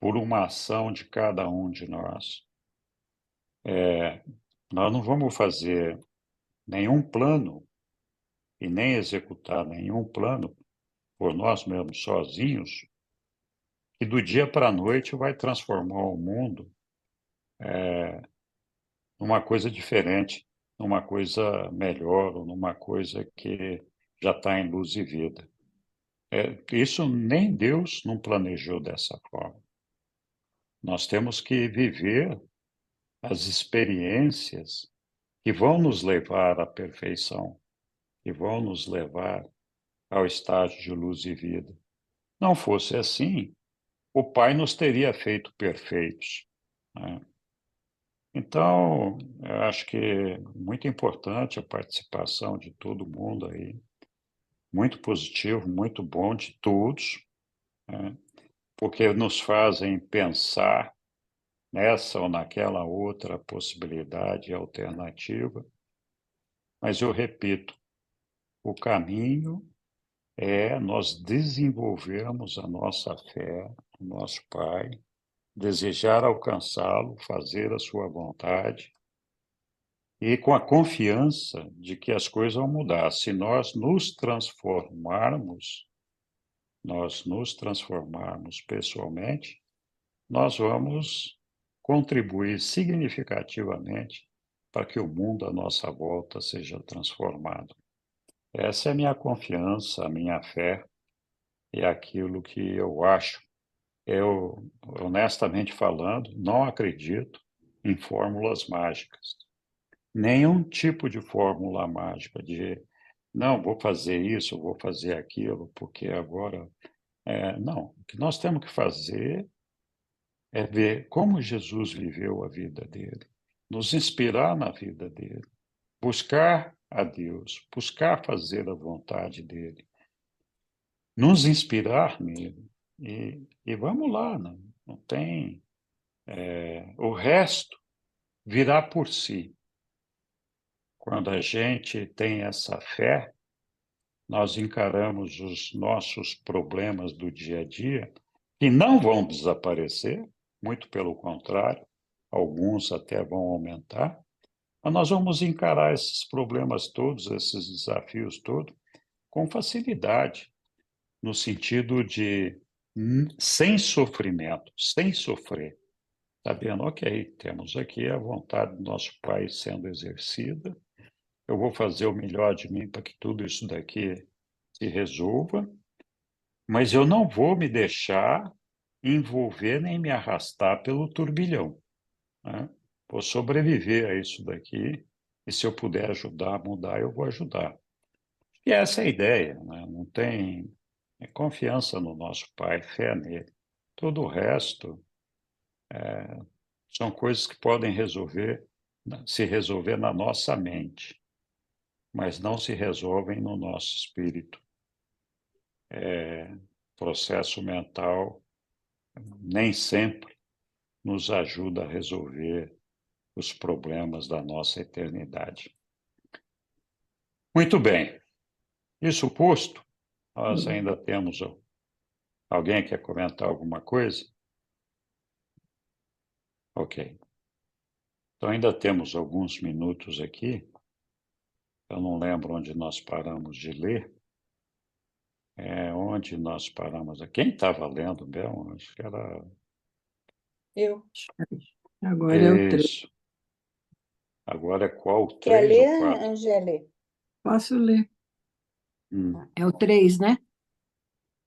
por uma ação de cada um de nós. Nós não vamos fazer nenhum plano e nem executar nenhum plano por nós mesmos sozinhos, que do dia para a noite vai transformar o mundo numa coisa diferente, numa coisa melhor, ou numa coisa que já está em luz e vida. Isso nem Deus não planejou dessa forma. Nós temos que viver as experiências que vão nos levar à perfeição, que vão nos levar ao estágio de luz e vida. Não fosse assim, o Pai nos teria feito perfeitos, né? Então, eu acho que é muito importante a participação de todo mundo aí, muito positivo, muito bom de todos, né? Porque nos fazem pensar nessa ou naquela outra possibilidade alternativa. Mas eu repito, o caminho é nós desenvolvermos a nossa fé, o nosso Pai, desejar alcançá-lo, fazer a sua vontade, e com a confiança de que as coisas vão mudar. Se nós nos transformarmos pessoalmente, nós vamos contribuir significativamente para que o mundo à nossa volta seja transformado. Essa é a minha confiança, a minha fé, e aquilo que eu acho. Eu, honestamente falando, não acredito em fórmulas mágicas. Nenhum tipo de fórmula mágica de, não, vou fazer isso, vou fazer aquilo, porque agora... não, o que nós temos que fazer é ver como Jesus viveu a vida dele, nos inspirar na vida dele, buscar a Deus, buscar fazer a vontade dele, nos inspirar nele. E vamos lá, não tem... o resto virá por si. Quando a gente tem essa fé, nós encaramos os nossos problemas do dia a dia, que não vão desaparecer, muito pelo contrário, alguns até vão aumentar, mas nós vamos encarar esses problemas todos, esses desafios todos, com facilidade, no sentido de sem sofrimento, sem sofrer, sabendo, ok, temos aqui a vontade do nosso Pai sendo exercida, eu vou fazer o melhor de mim para que tudo isso daqui se resolva, mas eu não vou me deixar envolver nem me arrastar pelo turbilhão, né? Vou sobreviver a isso daqui, e se eu puder ajudar a mudar, eu vou ajudar. E essa é a ideia, né? Não tem confiança no nosso Pai, fé nele. Todo o resto são coisas que podem se resolver na nossa mente, mas não se resolvem no nosso espírito. Processo mental nem sempre nos ajuda a resolver os problemas da nossa eternidade. Muito bem. Isso posto, nós ainda temos... Alguém quer comentar alguma coisa? Ok. Então, ainda temos alguns minutos aqui. Eu não lembro onde nós paramos de ler. Onde nós paramos? Quem estava lendo mesmo? Acho que era... Eu. Agora é o 3. Isso. Agora é qual? Quer 3 ou ler, 4? Angélica? Posso ler? Hum. É o 3, né?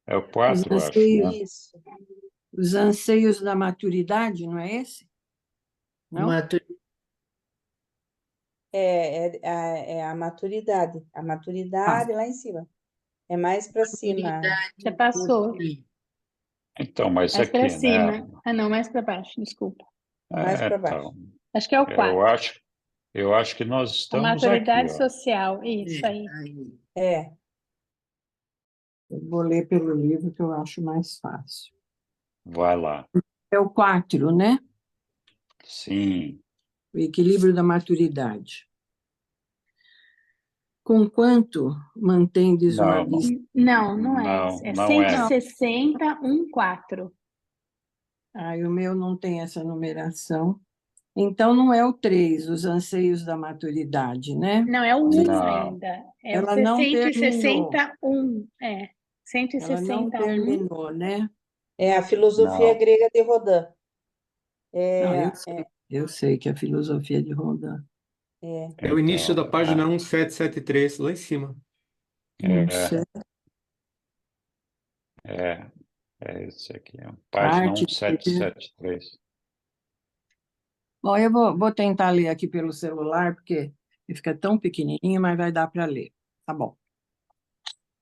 É o Os 4, acho, anseios, né? Isso. os anseios da maturidade, não é esse? Não? É a maturidade. A maturidade lá em cima. É mais para cima. Já passou. Então, mas Mais para aqui, né? cima. Ah, não, mais para baixo, desculpa. Mais para baixo. Então, Acho que é o 4. eu acho que nós A estamos aqui, maturidade ó. social. Isso aí. É. Eu vou ler pelo livro que eu acho mais fácil. Vai lá. É o 4, né? Sim. O equilíbrio da maturidade. Conquanto mantendes uma Não, vista. Não é esse. É não é. 160, 4. Ah, e o meu não tem essa numeração. Então, não é o 3, os anseios da maturidade, né? Não, é o 1 Não. ainda. É o Ela não terminou. 161. É. Ela não 161. terminou, né? É a filosofia Não. grega de Rodin. Não, É, eu sei que é a filosofia de Rodin. É o início da Então, página 1773, lá em cima. Não sei. é esse aqui, ó. Página Arte. 1773. Bom, eu vou tentar ler aqui pelo celular, porque fica tão pequenininho, mas vai dar para ler. Tá bom.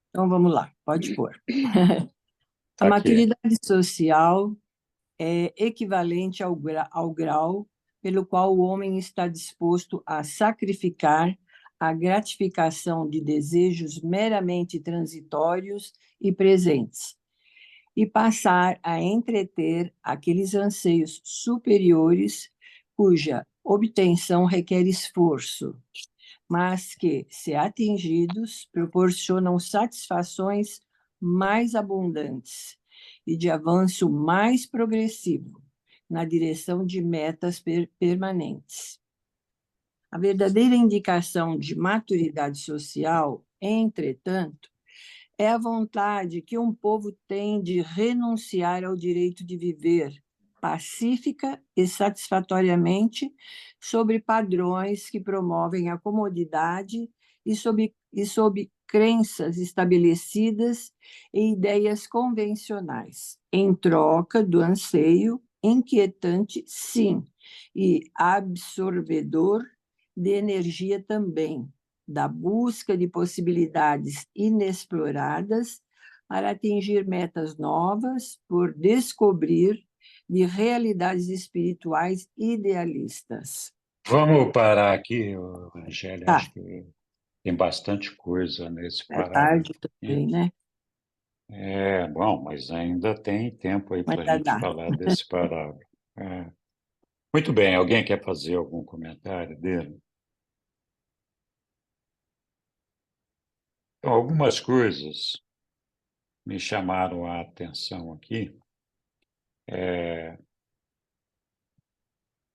Então, vamos lá. Pode pôr. A Tá aqui. maturidade social é equivalente ao grau pelo qual o homem está disposto a sacrificar a gratificação de desejos meramente transitórios e presentes, e passar a entreter aqueles anseios superiores cuja obtenção requer esforço, mas que, se atingidos, proporcionam satisfações mais abundantes e de avanço mais progressivo na direção de metas permanentes. A verdadeira indicação de maturidade social, entretanto, é a vontade que um povo tem de renunciar ao direito de viver pacífica e satisfatoriamente sobre padrões que promovem a comodidade e sob crenças estabelecidas e ideias convencionais, em troca do anseio inquietante, sim, e absorvedor de energia também, da busca de possibilidades inexploradas para atingir metas novas por descobrir de realidades espirituais idealistas. Vamos parar aqui, Angélia. Tá. Acho que tem bastante coisa nesse É parágrafo. tarde também, né? Bom, mas ainda tem tempo aí para a gente dá. falar desse parágrafo. Muito bem, alguém quer fazer algum comentário dele? Então, algumas coisas me chamaram a atenção aqui.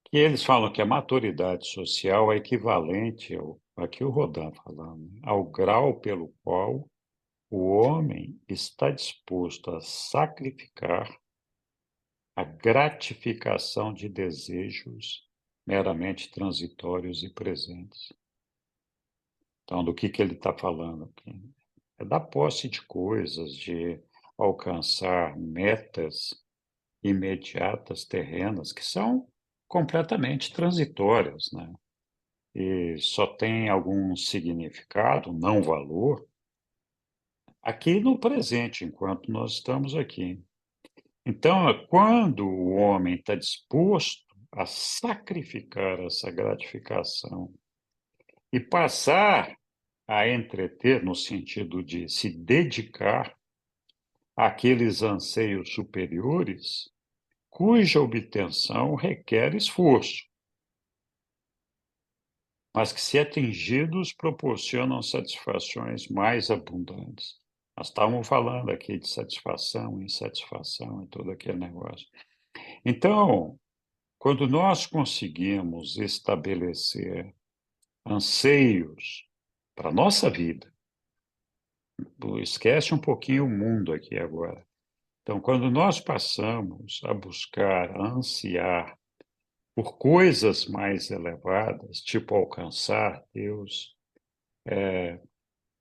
Que eles falam que a maturidade social é equivalente aqui o Rodin falando, ao grau pelo qual o homem está disposto a sacrificar a gratificação de desejos meramente transitórios e presentes. Então, do que ele está falando aqui? É da posse de coisas, de alcançar metas imediatas, terrenas, que são completamente transitórias, né? E só tem algum significado, não valor, aqui no presente, enquanto nós estamos aqui. Então, quando o homem está disposto a sacrificar essa gratificação e passar a entreter, no sentido de se dedicar àqueles anseios superiores, cuja obtenção requer esforço, mas que, se atingidos, proporcionam satisfações mais abundantes. Nós estávamos falando aqui de satisfação, insatisfação e todo aquele negócio. Então, quando nós conseguimos estabelecer anseios para a nossa vida, esquece um pouquinho o mundo aqui agora. Então, quando nós passamos a buscar, a ansiar por coisas mais elevadas, tipo alcançar Deus,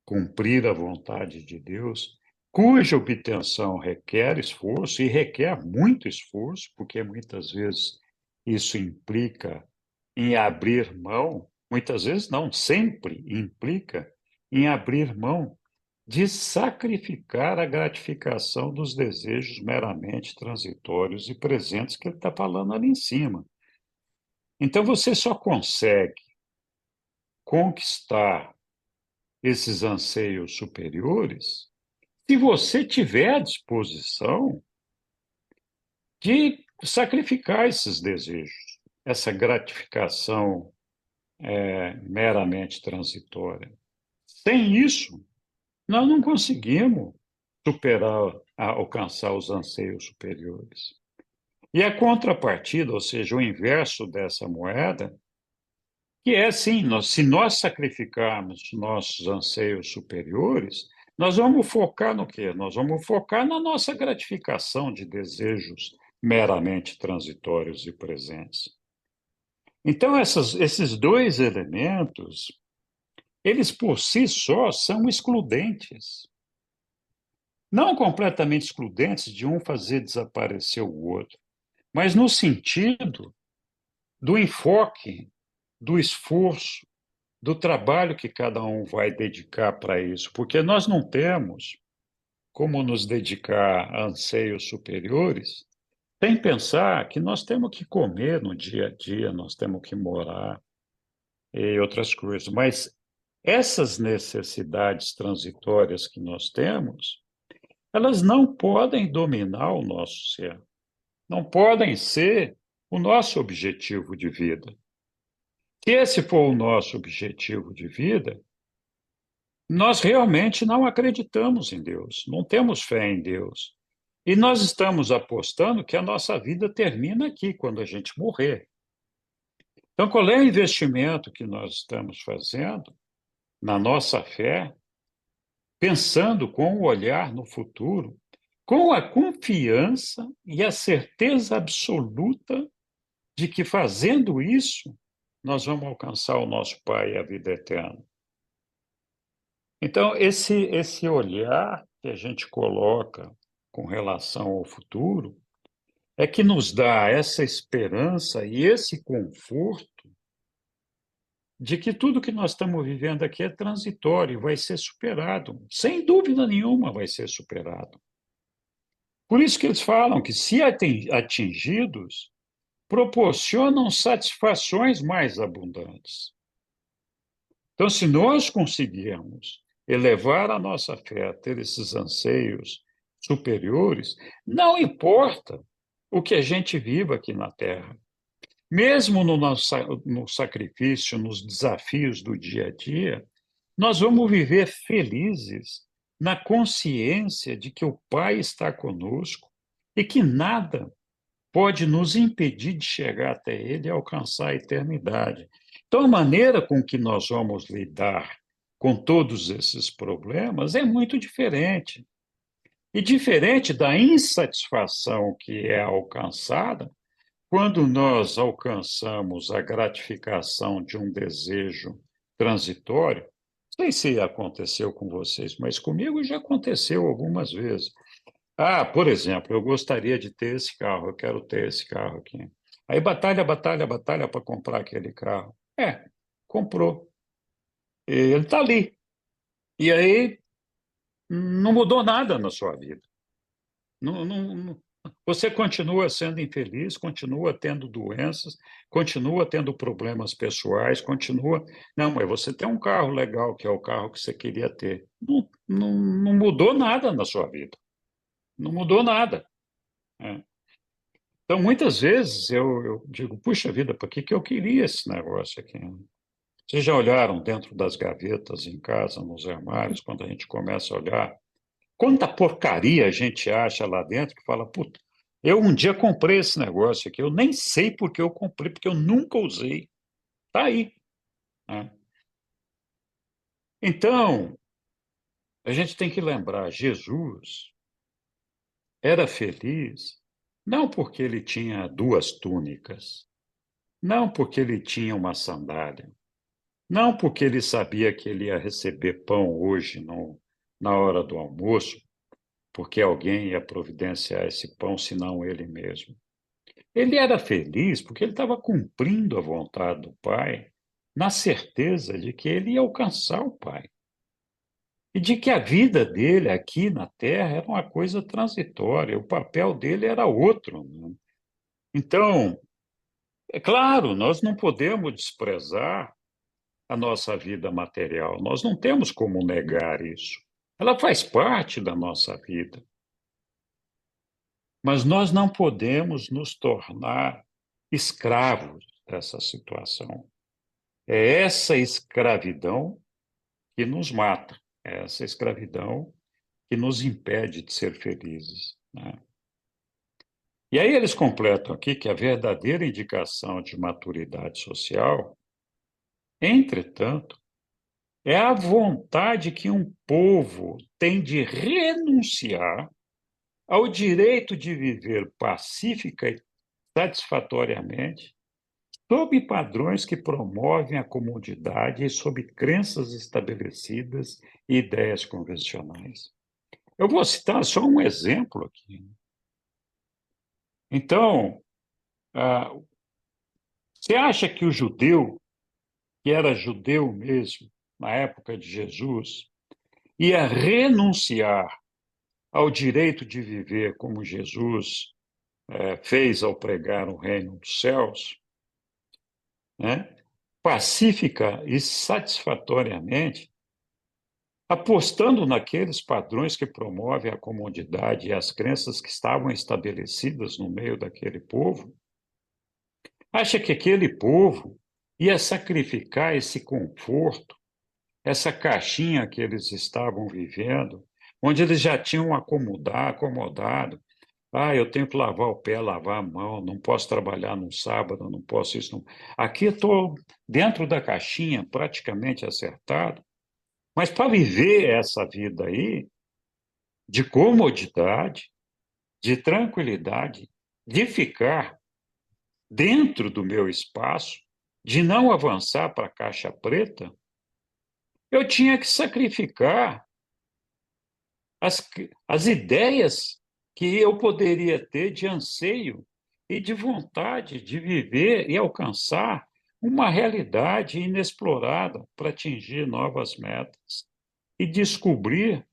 cumprir a vontade de Deus, cuja obtenção requer esforço e requer muito esforço, porque muitas vezes isso implica em abrir mão, muitas vezes não, sempre implica em abrir mão de sacrificar a gratificação dos desejos meramente transitórios e presentes que ele está falando ali em cima. Então, você só consegue conquistar esses anseios superiores se você tiver a disposição de sacrificar esses desejos, essa gratificação meramente transitória. Sem isso, nós não conseguimos superar, alcançar os anseios superiores. E a contrapartida, ou seja, o inverso dessa moeda, que é sim, se nós sacrificarmos nossos anseios superiores, nós vamos focar no quê? Nós vamos focar na nossa gratificação de desejos meramente transitórios e presentes. Então, esses dois elementos, eles por si só são excludentes. Não completamente excludentes de um fazer desaparecer o outro, mas no sentido do enfoque, do esforço, do trabalho que cada um vai dedicar para isso, porque nós não temos como nos dedicar a anseios superiores sem pensar que nós temos que comer no dia a dia, nós temos que morar e outras coisas, mas essas necessidades transitórias que nós temos, elas não podem dominar o nosso ser, não podem ser o nosso objetivo de vida. Se esse for o nosso objetivo de vida, nós realmente não acreditamos em Deus, não temos fé em Deus. E nós estamos apostando que a nossa vida termina aqui, quando a gente morrer. Então, qual é o investimento que nós estamos fazendo na nossa fé, pensando com o olhar no futuro, com a confiança e a certeza absoluta de que, fazendo isso, nós vamos alcançar o nosso Pai e a vida eterna? Então, esse olhar que a gente coloca com relação ao futuro é que nos dá essa esperança e esse conforto de que tudo que nós estamos vivendo aqui é transitório, vai ser superado. Sem dúvida nenhuma vai ser superado. Por isso que eles falam que, se atingidos, proporcionam satisfações mais abundantes. Então, se nós conseguirmos elevar a nossa fé a ter esses anseios superiores, não importa o que a gente viva aqui na Terra. Mesmo no sacrifício, nos desafios do dia a dia, nós vamos viver felizes na consciência de que o Pai está conosco e que nada pode nos impedir de chegar até Ele e alcançar a eternidade. Então, a maneira com que nós vamos lidar com todos esses problemas é muito diferente. E diferente da insatisfação que é alcançada quando nós alcançamos a gratificação de um desejo transitório. Não sei se aconteceu com vocês, mas comigo já aconteceu algumas vezes. Por exemplo, eu gostaria de ter esse carro, eu quero ter esse carro aqui. Aí batalha para comprar aquele carro. Comprou. E ele está ali. E aí não mudou nada na sua vida. Você continua sendo infeliz, continua tendo doenças, continua tendo problemas pessoais, continua. Não, mas você tem um carro legal, que é o carro que você queria ter. Não mudou nada na sua vida. Não mudou nada. Então, muitas vezes eu digo, puxa vida, por que eu queria esse negócio aqui? Vocês já olharam dentro das gavetas em casa, nos armários, quando a gente começa a olhar? Quanta porcaria a gente acha lá dentro que fala, puta, eu um dia comprei esse negócio aqui, eu nem sei por que eu comprei, porque eu nunca usei. Está aí. Então, a gente tem que lembrar, Jesus era feliz não porque ele tinha 2 túnicas, não porque ele tinha uma sandália, não porque ele sabia que ele ia receber pão hoje na hora do almoço, porque alguém ia providenciar esse pão, senão ele mesmo. Ele era feliz porque ele estava cumprindo a vontade do Pai, na certeza de que ele ia alcançar o Pai. E de que a vida dele aqui na Terra era uma coisa transitória, o papel dele era outro, né? Então, é claro, nós não podemos desprezar a nossa vida material, nós não temos como negar isso. Ela faz parte da nossa vida. Mas nós não podemos nos tornar escravos dessa situação. É essa escravidão que nos mata, é essa escravidão que nos impede de ser felizes, né? E aí eles completam aqui que a verdadeira indicação de maturidade social, entretanto, é a vontade que um povo tem de renunciar ao direito de viver pacífica e satisfatoriamente, sob padrões que promovem a comodidade e sob crenças estabelecidas e ideias convencionais. Eu vou citar só um exemplo aqui. Então, você acha que o judeu, que era judeu mesmo, na época de Jesus, ia renunciar ao direito de viver como Jesus fez ao pregar o reino dos céus, né? Pacífica e satisfatoriamente, apostando naqueles padrões que promovem a comodidade e as crenças que estavam estabelecidas no meio daquele povo? Acha que aquele povo ia sacrificar esse conforto, essa caixinha que eles estavam vivendo, onde eles já tinham acomodado? Ah, eu tenho que lavar o pé, lavar a mão, não posso trabalhar no sábado, não posso isso. Não. Aqui eu estou dentro da caixinha, praticamente acertado, mas para viver essa vida aí, de comodidade, de tranquilidade, de ficar dentro do meu espaço, de não avançar para a caixa preta, eu tinha que sacrificar as ideias que eu poderia ter de anseio e de vontade de viver e alcançar uma realidade inexplorada para atingir novas metas e descobrir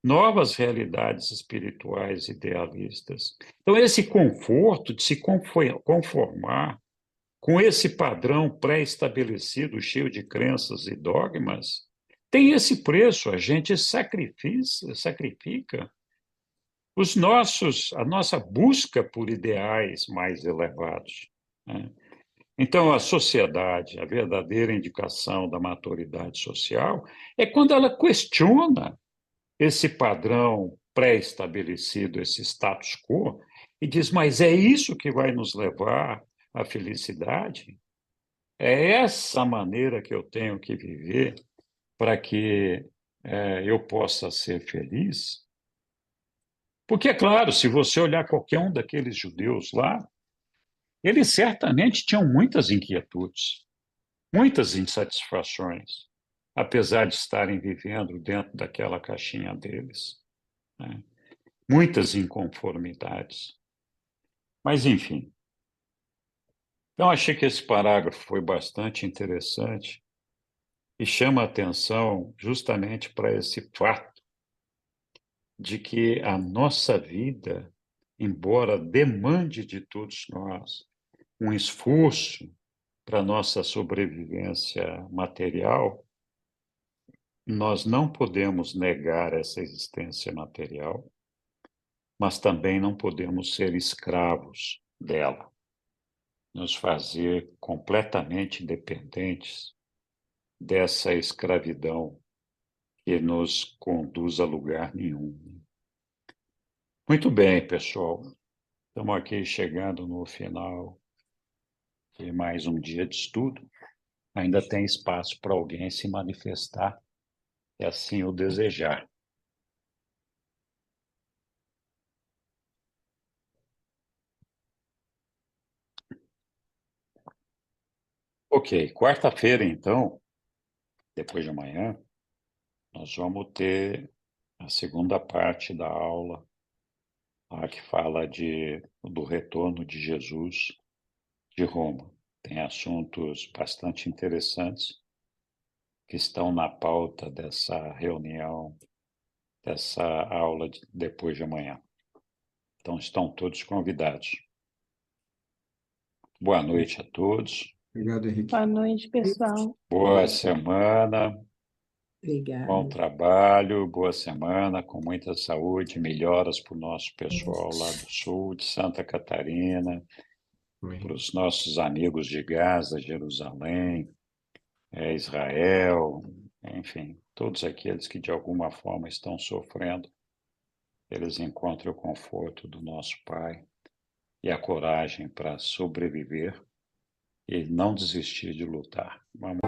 novas realidades espirituais idealistas. Então, esse conforto de se conformar com esse padrão pré-estabelecido, cheio de crenças e dogmas, tem esse preço. A gente sacrifica a nossa busca por ideais mais elevados, né? Então, a sociedade, a verdadeira indicação da maturidade social é quando ela questiona esse padrão pré-estabelecido, esse status quo, e diz: mas é isso que vai nos levar à felicidade? É essa maneira que eu tenho que viver para que eu possa ser feliz? Porque, é claro, se você olhar qualquer um daqueles judeus lá, eles certamente tinham muitas inquietudes, muitas insatisfações, apesar de estarem vivendo dentro daquela caixinha deles, né? Muitas inconformidades. Mas, enfim. Então, achei que esse parágrafo foi bastante interessante e chama a atenção justamente para esse fato de que a nossa vida, embora demande de todos nós um esforço para a nossa sobrevivência material, nós não podemos negar essa existência material, mas também não podemos ser escravos dela, nos fazer completamente dependentes dessa escravidão que nos conduz a lugar nenhum. Muito bem, pessoal. Estamos aqui chegando no final de mais um dia de estudo. Ainda tem espaço para alguém se manifestar, se assim o desejar. Ok, quarta-feira, então, depois de amanhã, nós vamos ter a segunda parte da aula, lá que fala do retorno de Jesus de Roma. Tem assuntos bastante interessantes que estão na pauta dessa reunião, dessa aula depois de amanhã. Então, estão todos convidados. Boa noite a todos. Obrigado, Henrique. Boa noite, pessoal. Boa semana, bom Obrigada. trabalho, boa semana, com muita saúde, melhoras para o nosso pessoal lá do sul, de Santa Catarina, Amém. para os nossos amigos de Gaza, Jerusalém, Israel, enfim, todos aqueles que de alguma forma estão sofrendo, eles encontrem o conforto do nosso Pai e a coragem para sobreviver e não desistir de lutar. Vamos.